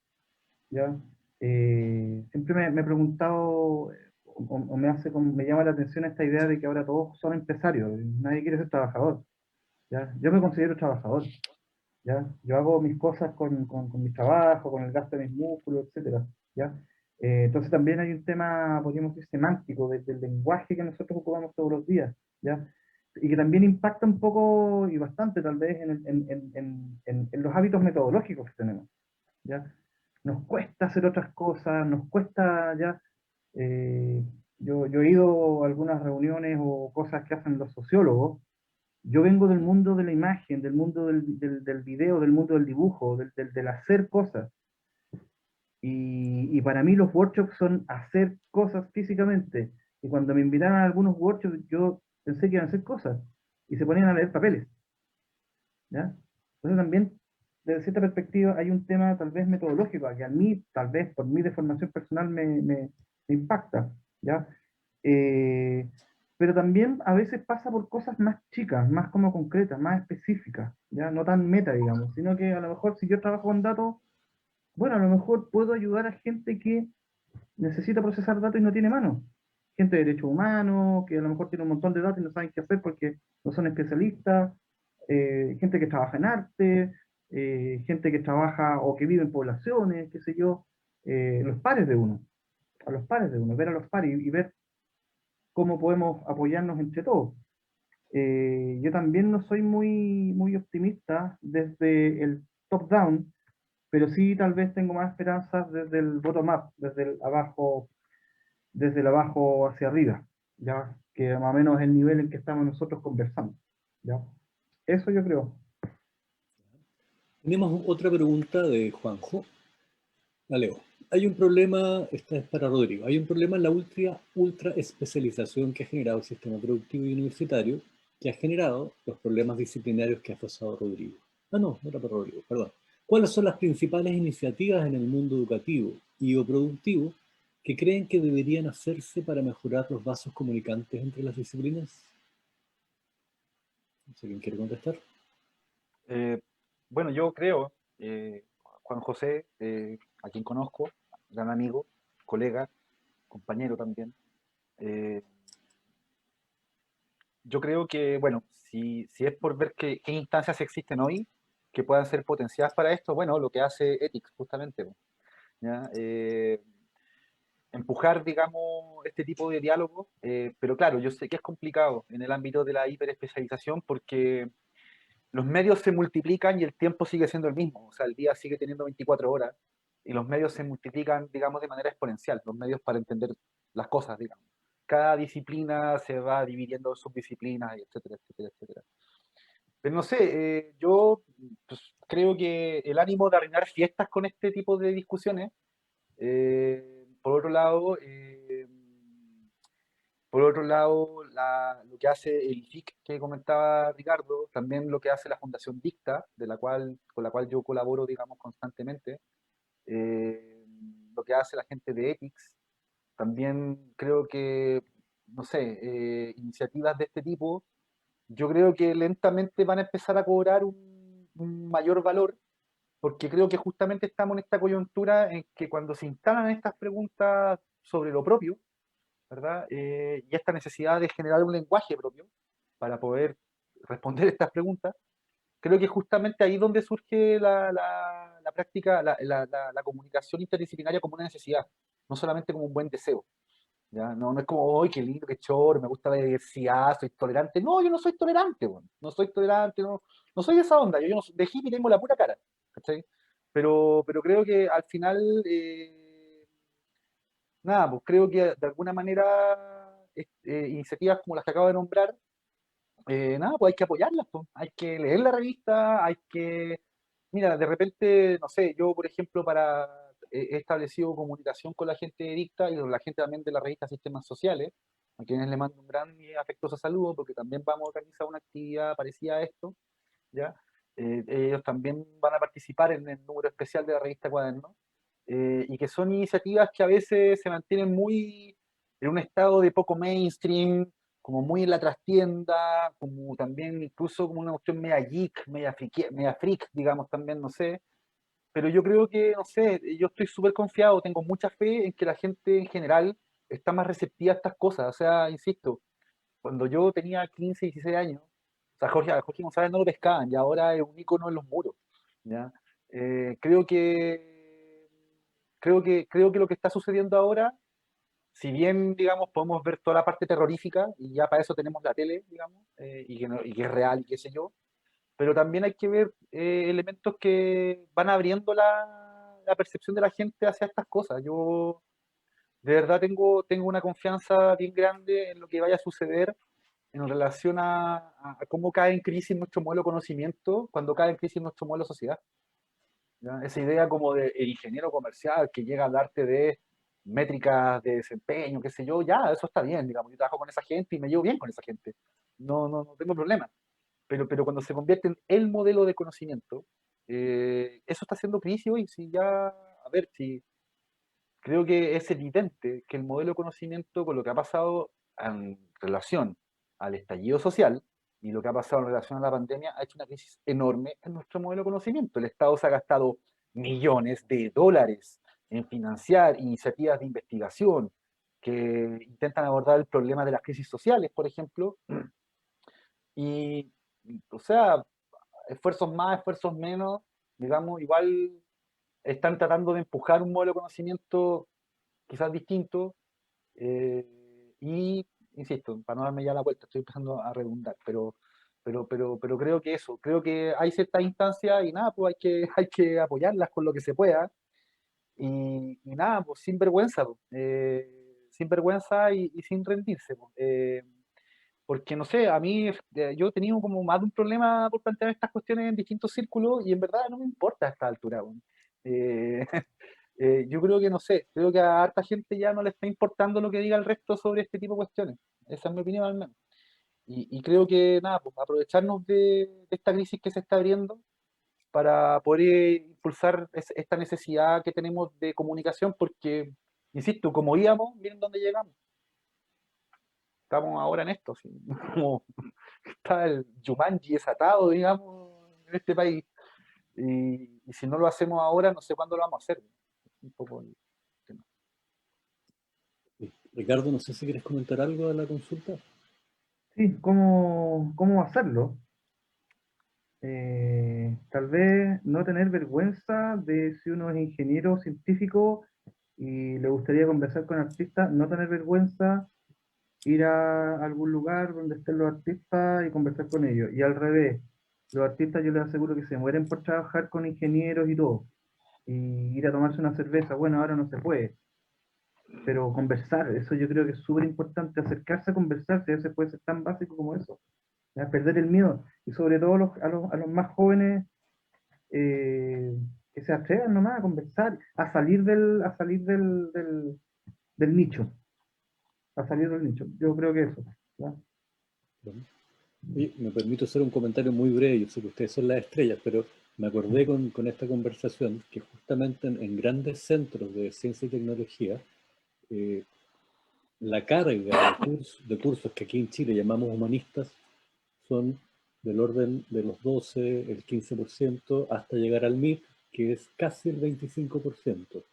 ¿ya? Siempre me he preguntado, o me llama la atención esta idea de que ahora todos son empresarios, y nadie quiere ser trabajador, ¿ya? Yo me considero trabajador, ¿ya? Yo hago mis cosas con mi trabajo, con el gasto de mis músculos, etcétera, ¿ya? Entonces también hay un tema, podríamos decir, semántico del lenguaje que nosotros ocupamos todos los días, ¿ya? Y que también impacta un poco y bastante tal vez en los hábitos metodológicos que tenemos, ¿ya? Nos cuesta hacer otras cosas, nos cuesta ya... eh, yo he ido a algunas reuniones o cosas que hacen los sociólogos. Yo vengo del mundo de la imagen, del mundo del video, del mundo del dibujo, del hacer cosas. Y para mí los workshops son hacer cosas físicamente. Y cuando me invitaron a algunos workshops, yo pensé que iban a hacer cosas, y se ponían a leer papeles, ¿ya? Entonces también, desde cierta perspectiva, hay un tema tal vez metodológico, que a mí, tal vez por mi deformación personal, me impacta, ¿ya? Eh, pero también a veces pasa por cosas más chicas, más como concretas, más específicas, ¿ya? No tan meta, digamos, sino que a lo mejor si yo trabajo con datos, bueno, a lo mejor puedo ayudar a gente que necesita procesar datos y no tiene mano. Gente de derechos humanos, que a lo mejor tiene un montón de datos y no saben qué hacer porque no son especialistas, gente que trabaja en arte, gente que trabaja o que vive en poblaciones, qué sé yo, los pares de uno, a los pares de uno, ver a los pares y ver cómo podemos apoyarnos entre todos. Yo también no soy muy optimista desde el top-down, pero sí tal vez tengo más esperanzas desde el bottom-up, desde el abajo hacia arriba, ¿ya? Que más o menos es el nivel en que estamos nosotros conversando, ¿ya? Eso yo creo. Tenemos otra pregunta de Juanjo. La leo. Hay un problema, esta es para Rodrigo, hay un problema en la ultra especialización que ha generado el sistema productivo y universitario, que ha generado los problemas disciplinarios que ha pasado Rodrigo. Ah, no, no era para Rodrigo, perdón. ¿Cuáles son las principales iniciativas en el mundo educativo y o productivo que creen que deberían hacerse para mejorar los vasos comunicantes entre las disciplinas? No sé quién quiere contestar. Bueno, yo creo, Juan José, a quien conozco, gran amigo, colega, compañero también, eh, yo creo que, bueno, si es por ver qué instancias existen hoy que puedan ser potenciadas para esto, bueno, lo que hace Ethics justamente, po, ¿ya? Empujar, digamos, este tipo de diálogo, pero claro, yo sé que es complicado en el ámbito de la hiperespecialización porque los medios se multiplican y el tiempo sigue siendo el mismo, o sea, el día sigue teniendo 24 horas y los medios se multiplican, digamos, de manera exponencial, los medios para entender las cosas, digamos. Cada disciplina se va dividiendo en subdisciplinas, y etcétera, etcétera, etcétera. Pero no sé, yo pues, creo que el ánimo de arruinar fiestas con este tipo de discusiones, por otro lado, lo que hace el FIC que comentaba Ricardo, también lo que hace la Fundación Dicta, con la cual yo colaboro, digamos, constantemente, eh, lo que hace la gente de Ethics, también creo que, no sé, iniciativas de este tipo, yo creo que lentamente van a empezar a cobrar un mayor valor, porque creo que justamente estamos en esta coyuntura en que cuando se instalan estas preguntas sobre lo propio, ¿verdad? Y esta necesidad de generar un lenguaje propio para poder responder estas preguntas, creo que justamente ahí es donde surge la práctica, la comunicación interdisciplinaria como una necesidad, no solamente como un buen deseo. ¿Ya? No, no es como, ¡ay, qué lindo, qué choro, me gusta la diversidad, soy tolerante! No, yo no soy tolerante, bueno. No soy tolerante, no soy de esa onda, yo no soy, de hippie tengo la pura cara, ¿cachai? Pero creo que al final, nada, pues creo que de alguna manera iniciativas como las que acabo de nombrar, nada, pues hay que apoyarlas, pues. Hay que leer la revista, hay que, mira, de repente, no sé, yo por ejemplo he establecido comunicación con la gente de Dicta y con la gente también de la revista Sistemas Sociales, a quienes le mando un gran y afectuoso saludo porque también vamos a organizar una actividad parecida a esto, ¿ya? Ellos también van a participar en el número especial de la revista Cuaderno, y que son iniciativas que a veces se mantienen muy en un estado de poco mainstream, como muy en la trastienda, como también incluso como una cuestión media geek, media freak, digamos también, no sé. Pero yo creo que, no sé, yo estoy súper confiado, tengo mucha fe en que la gente en general está más receptiva a estas cosas. O sea, insisto, cuando yo tenía 15, 16 años, o sea, a Jorge González no lo pescaban y ahora es un ícono en los muros, ¿ya? Eh, creo que, creo que lo que está sucediendo ahora, si bien, digamos, podemos ver toda la parte terrorífica y ya para eso tenemos la tele, digamos, y que es real y qué sé yo, pero también hay que ver elementos que van abriendo la percepción de la gente hacia estas cosas. Yo de verdad tengo una confianza bien grande en lo que vaya a suceder en relación a cómo cae en crisis nuestro modelo de conocimiento cuando cae en crisis nuestro modelo de sociedad. ¿Ya? Esa idea como de el ingeniero comercial que llega al arte métricas de desempeño, qué sé yo, ya, eso está bien, digamos, yo trabajo con esa gente y me llevo bien con esa gente, no tengo problema. Pero cuando se convierte en el modelo de conocimiento, eso está haciendo crisis hoy. Si ya, a ver, si creo que es evidente que el modelo de conocimiento, con lo que ha pasado en relación al estallido social y lo que ha pasado en relación a la pandemia, ha hecho una crisis enorme en nuestro modelo de conocimiento. El Estado se ha gastado millones de dólares en financiar iniciativas de investigación que intentan abordar el problema de las crisis sociales, por ejemplo, y, o sea, esfuerzos más, esfuerzos menos, digamos, igual están tratando de empujar un modelo de conocimiento quizás distinto, eh, y, insisto, para no darme ya la vuelta, estoy empezando a redundar, pero creo que eso, creo que hay ciertas instancias y nada, pues hay que apoyarlas con lo que se pueda, y nada, pues sin vergüenza y sin rendirse, pues. Porque no sé, a mí yo he tenido como más de un problema por plantear estas cuestiones en distintos círculos y en verdad no me importa a esta altura, weón. Eh, yo creo que no sé, creo que a harta gente ya no le está importando lo que diga el resto sobre este tipo de cuestiones. Esa es mi opinión al menos. Y creo que nada, pues aprovecharnos de esta crisis que se está abriendo para poder impulsar esta necesidad que tenemos de comunicación, porque, insisto, como íbamos, miren dónde llegamos. Estamos ahora en esto, ¿sí? Como está el Jumanji desatado, digamos, en este país. Y si no lo hacemos ahora, no sé cuándo lo vamos a hacer. Un poco el tema. Sí. Ricardo, no sé si quieres comentar algo de la consulta. Sí, ¿cómo hacerlo? Tal vez no tener vergüenza de si uno es ingeniero científico y le gustaría conversar con artistas, no tener vergüenza, ir a algún lugar donde estén los artistas y conversar con ellos. Y al revés, los artistas yo les aseguro que se mueren por trabajar con ingenieros y todo, y ir a tomarse una cerveza, bueno, ahora no se puede, pero conversar, eso yo creo que es súper importante, acercarse a conversar, si a veces puede ser tan básico como eso, ¿ya? Perder el miedo, y sobre todo a los más jóvenes, eh, que se atrevan nomás a conversar, del nicho, a salir del nicho. Yo creo que eso, ¿ya? Bueno. Oye, me permito hacer un comentario muy breve, yo sé que ustedes son las estrellas, pero me acordé con esta conversación que justamente en grandes centros de ciencia y tecnología, eh, la carga de cursos que aquí en Chile llamamos humanistas son del orden de los 12, el 15%, hasta llegar al MIT, que es casi el 25%.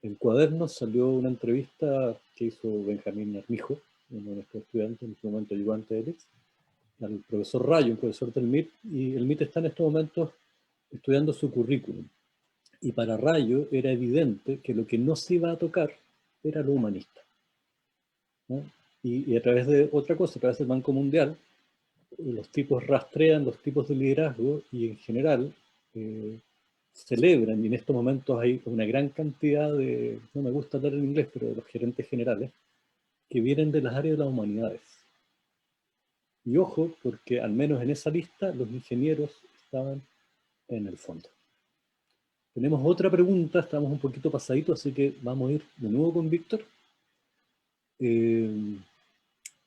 En Cuadernos salió una entrevista que hizo Benjamín Armijo, uno de nuestros estudiantes, en su momento ayudante de Alex, al profesor Rayo, un profesor del MIT, y el MIT está en estos momentos estudiando su currículum. Y para Rayo era evidente que lo que no se iba a tocar era lo humanista, ¿no? Y a través de otra cosa, a través del Banco Mundial, los tipos rastrean los tipos de liderazgo y en general celebran, y en estos momentos hay una gran cantidad de, no me gusta hablar en inglés, pero de los gerentes generales, que vienen de las áreas de las humanidades. Y ojo, porque al menos en esa lista los ingenieros estaban en el fondo. Tenemos otra pregunta, estamos un poquito pasaditos, así que vamos a ir de nuevo con Víctor.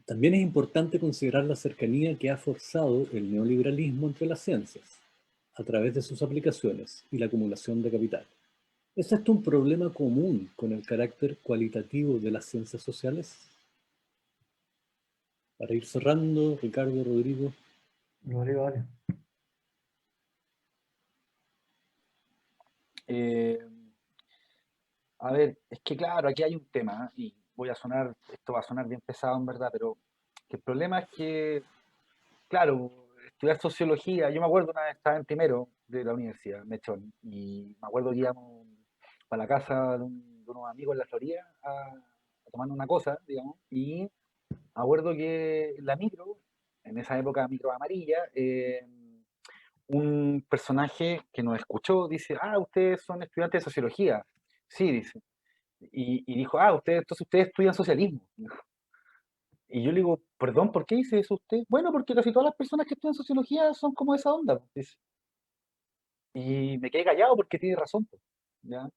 También es importante considerar la cercanía que ha forzado el neoliberalismo entre las ciencias, a través de sus aplicaciones y la acumulación de capital. ¿Es esto un problema común con el carácter cualitativo de las ciencias sociales? Para ir cerrando, Ricardo, Rodrigo. Vale. Eh, a ver, es que claro, aquí hay un tema, y esto va a sonar bien pesado en verdad, pero que el problema es que, claro, estudiar sociología, yo me acuerdo una vez estaba en primero de la universidad, Mechón, y me acuerdo que íbamos para la casa de unos amigos en la Florida a tomar una cosa, digamos, y me acuerdo que la micro, en esa época micro amarilla, un personaje que nos escuchó dice, ah, ustedes son estudiantes de sociología. Sí, dice. Y dijo, ah, ustedes estudian socialismo. Y yo le digo, perdón, ¿por qué dice eso usted? Bueno, porque casi todas las personas que estudian sociología son como esa onda, pues, dice. Y me quedé callado porque tiene razón, pues, ¿ya?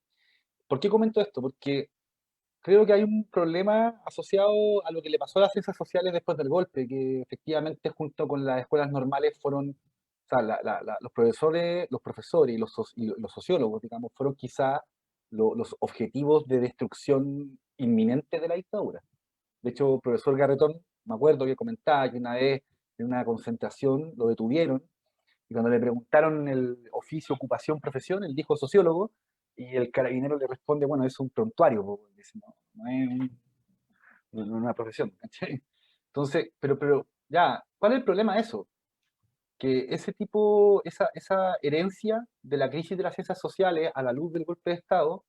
¿Por qué comento esto? Porque creo que hay un problema asociado a lo que le pasó a las ciencias sociales después del golpe, que efectivamente junto con las escuelas normales fueron, o sea, los profesores y los sociólogos, digamos, fueron quizá los objetivos de destrucción inminente de la dictadura. De hecho, el profesor Garretón, me acuerdo que comentaba que una vez en una concentración lo detuvieron y cuando le preguntaron el oficio, ocupación, profesión, él dijo sociólogo y el carabinero le responde, bueno, es un prontuario, po. Dice, no, no es una profesión, ¿cachai? Entonces, pero ya, ¿cuál es el problema de eso? Que ese tipo, esa herencia de la crisis de las ciencias sociales a la luz del golpe de Estado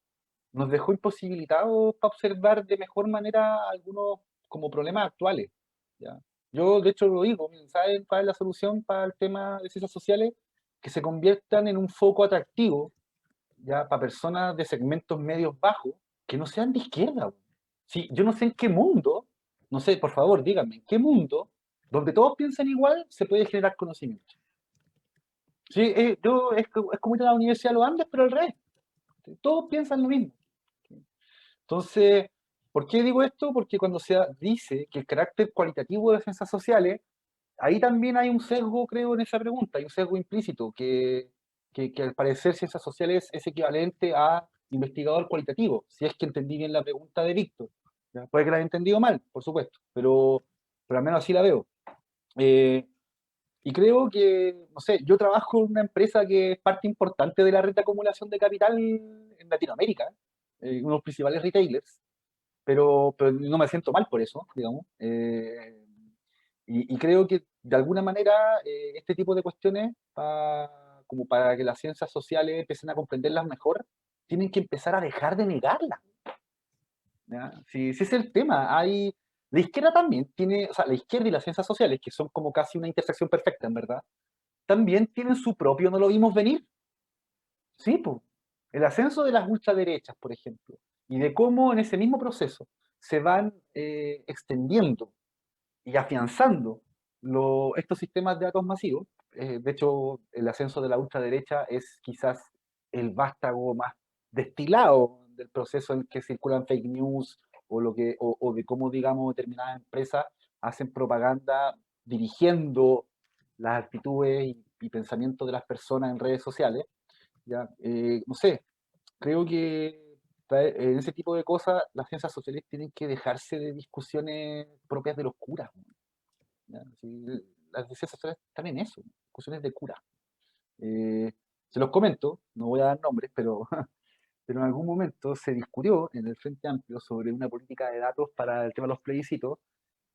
nos dejó imposibilitados para observar de mejor manera algunos como problemas actuales. ¿Ya? Yo, de hecho, lo digo, miren, ¿saben cuál es la solución para el tema de ciencias sociales? Que se conviertan en un foco atractivo, ya, para personas de segmentos medios bajos que no sean de izquierda. Sí, yo no sé en qué mundo, no sé, por favor, díganme, ¿en qué mundo, donde todos piensan igual, se puede generar conocimiento? Sí, es como ir a la Universidad de los Andes, pero al revés. Todos piensan lo mismo. Entonces, ¿por qué digo esto? Porque cuando se dice que el carácter cualitativo de las ciencias sociales, ahí también hay un sesgo, creo, en esa pregunta, hay un sesgo implícito, que al parecer ciencias sociales es equivalente a investigador cualitativo, si es que entendí bien la pregunta de Víctor. ¿Ya? Puede que la haya entendido mal, por supuesto, pero al menos así la veo. Eh, y creo que, no sé, yo trabajo en una empresa que es parte importante de la red de acumulación de capital en Latinoamérica, uno de los principales retailers, pero no me siento mal por eso, digamos. Y creo que de alguna manera este tipo de cuestiones, como para que las ciencias sociales empiecen a comprenderlas mejor, tienen que empezar a dejar de negarlas. ¿Ya? Si ese es el tema, la izquierda también tiene, o sea, la izquierda y las ciencias sociales, que son como casi una intersección perfecta, en verdad, también tienen su propio, no lo vimos venir. Sí, pues. El ascenso de las ultraderechas, por ejemplo, y de cómo en ese mismo proceso se van extendiendo y afianzando estos sistemas de datos masivos. De hecho, el ascenso de la ultraderecha es quizás el vástago más destilado del proceso en que circulan fake news o de cómo, digamos, determinadas empresas hacen propaganda dirigiendo las actitudes y pensamientos de las personas en redes sociales. ¿Ya? No sé, creo que en ese tipo de cosas las ciencias sociales tienen que dejarse de discusiones propias de los curas. ¿Ya? Sí, las ciencias sociales están en eso, discusiones de cura. Eh, Se los comento, no voy a dar nombres, pero en algún momento se discutió en el Frente Amplio sobre una política de datos para el tema de los plebiscitos,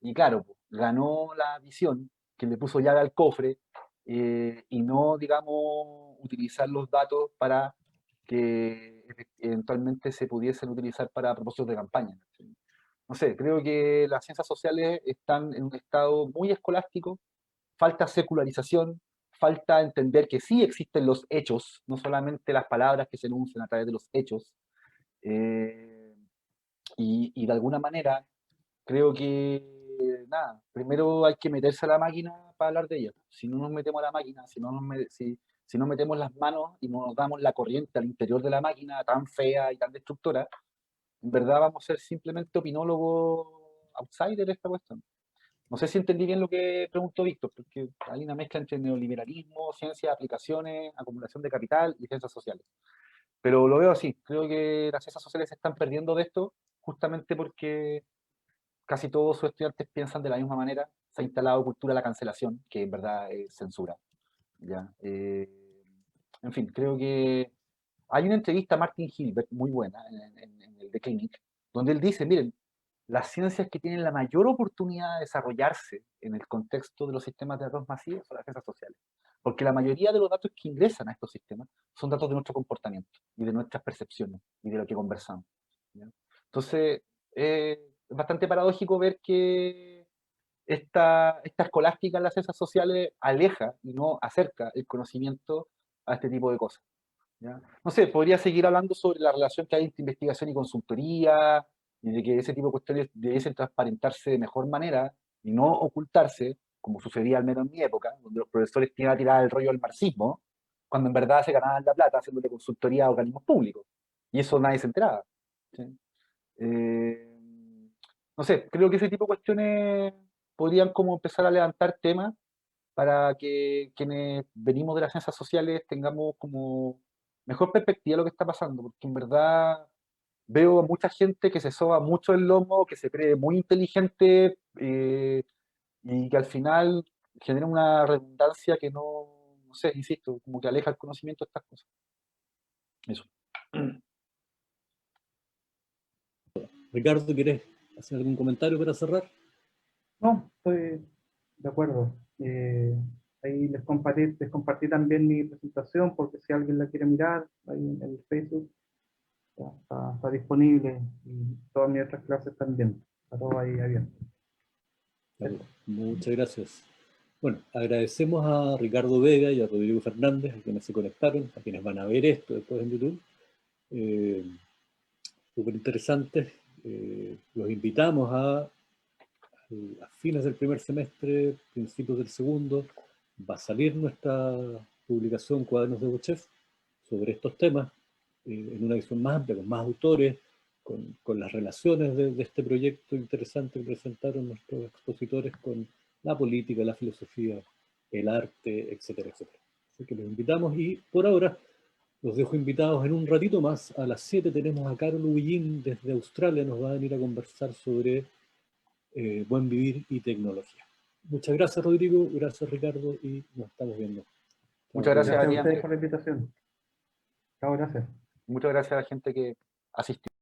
y claro, pues, ganó la visión que le puso llave al cofre y no, digamos, utilizar los datos para que eventualmente se pudiesen utilizar para propósitos de campaña. ¿Sí? No sé, creo que las ciencias sociales están en un estado muy escolástico, falta secularización, falta entender que sí existen los hechos, no solamente las palabras que se enuncian a través de los hechos, eh, y de alguna manera creo que, nada, primero hay que meterse a la máquina para hablar de ella. Si no nos metemos a la máquina, si no metemos las manos y no nos damos la corriente al interior de la máquina tan fea y tan destructora, en verdad vamos a ser simplemente opinólogos outsiders de esta cuestión. No sé si entendí bien lo que preguntó Víctor, porque hay una mezcla entre neoliberalismo, ciencias, aplicaciones, acumulación de capital y ciencias sociales. Pero lo veo así, creo que las ciencias sociales se están perdiendo de esto justamente porque casi todos sus estudiantes piensan de la misma manera. Se ha instalado cultura de la cancelación, que en verdad es censura. ¿Ya? En fin, creo que hay una entrevista a Martin Hilbert muy buena en el The Clinic, donde él dice, miren, las ciencias que tienen la mayor oportunidad de desarrollarse en el contexto de los sistemas de datos masivos son las ciencias sociales. Porque la mayoría de los datos que ingresan a estos sistemas son datos de nuestro comportamiento y de nuestras percepciones y de lo que conversamos. ¿Ya? Entonces, es bastante paradójico ver que esta escolástica en las ciencias sociales aleja y no acerca el conocimiento a este tipo de cosas. ¿Ya? No sé, podría seguir hablando sobre la relación que hay entre investigación y consultoría, y de que ese tipo de cuestiones debiesen transparentarse de mejor manera y no ocultarse, como sucedía al menos en mi época, donde los profesores iban a tirar el rollo del marxismo, cuando en verdad se ganaban la plata haciéndole consultoría a organismos públicos. Y eso nadie se enteraba. ¿Sí? No sé, creo que ese tipo de cuestiones podrían como empezar a levantar temas para que quienes venimos de las ciencias sociales tengamos como mejor perspectiva de lo que está pasando, porque en verdad veo a mucha gente que se soba mucho el lomo, que se cree muy inteligente y que al final genera una redundancia que no sé, insisto, como que aleja el conocimiento de estas cosas. Eso. Ricardo, ¿quieres hacer algún comentario para cerrar? No, estoy de acuerdo. Ahí les compartí también mi presentación, porque si alguien la quiere mirar, ahí en el Facebook ya está disponible, y todas mis otras clases también, está todo ahí abierto. Muchas gracias. Bueno, agradecemos a Ricardo Vega y a Rodrigo Fernández, a quienes se conectaron, a quienes van a ver esto después en YouTube. Súper interesantes. Los invitamos a fines del primer semestre, principios del segundo, va a salir nuestra publicación Cuadernos de Bochef sobre estos temas, en una visión más amplia, con más autores, con las relaciones de este proyecto interesante que presentaron nuestros expositores con la política, la filosofía, el arte, etcétera, etcétera. Así que los invitamos y por ahora los dejo invitados en un ratito más. A las 7 tenemos a Carol Ullín desde Australia, nos va a venir a conversar sobre buen vivir y tecnología. Muchas gracias, Rodrigo, gracias, Ricardo, y nos estamos viendo. Muchas gracias Gracias a ti, ustedes Andrés. por la invitación. Chao, gracias. Muchas gracias a la gente que asistió.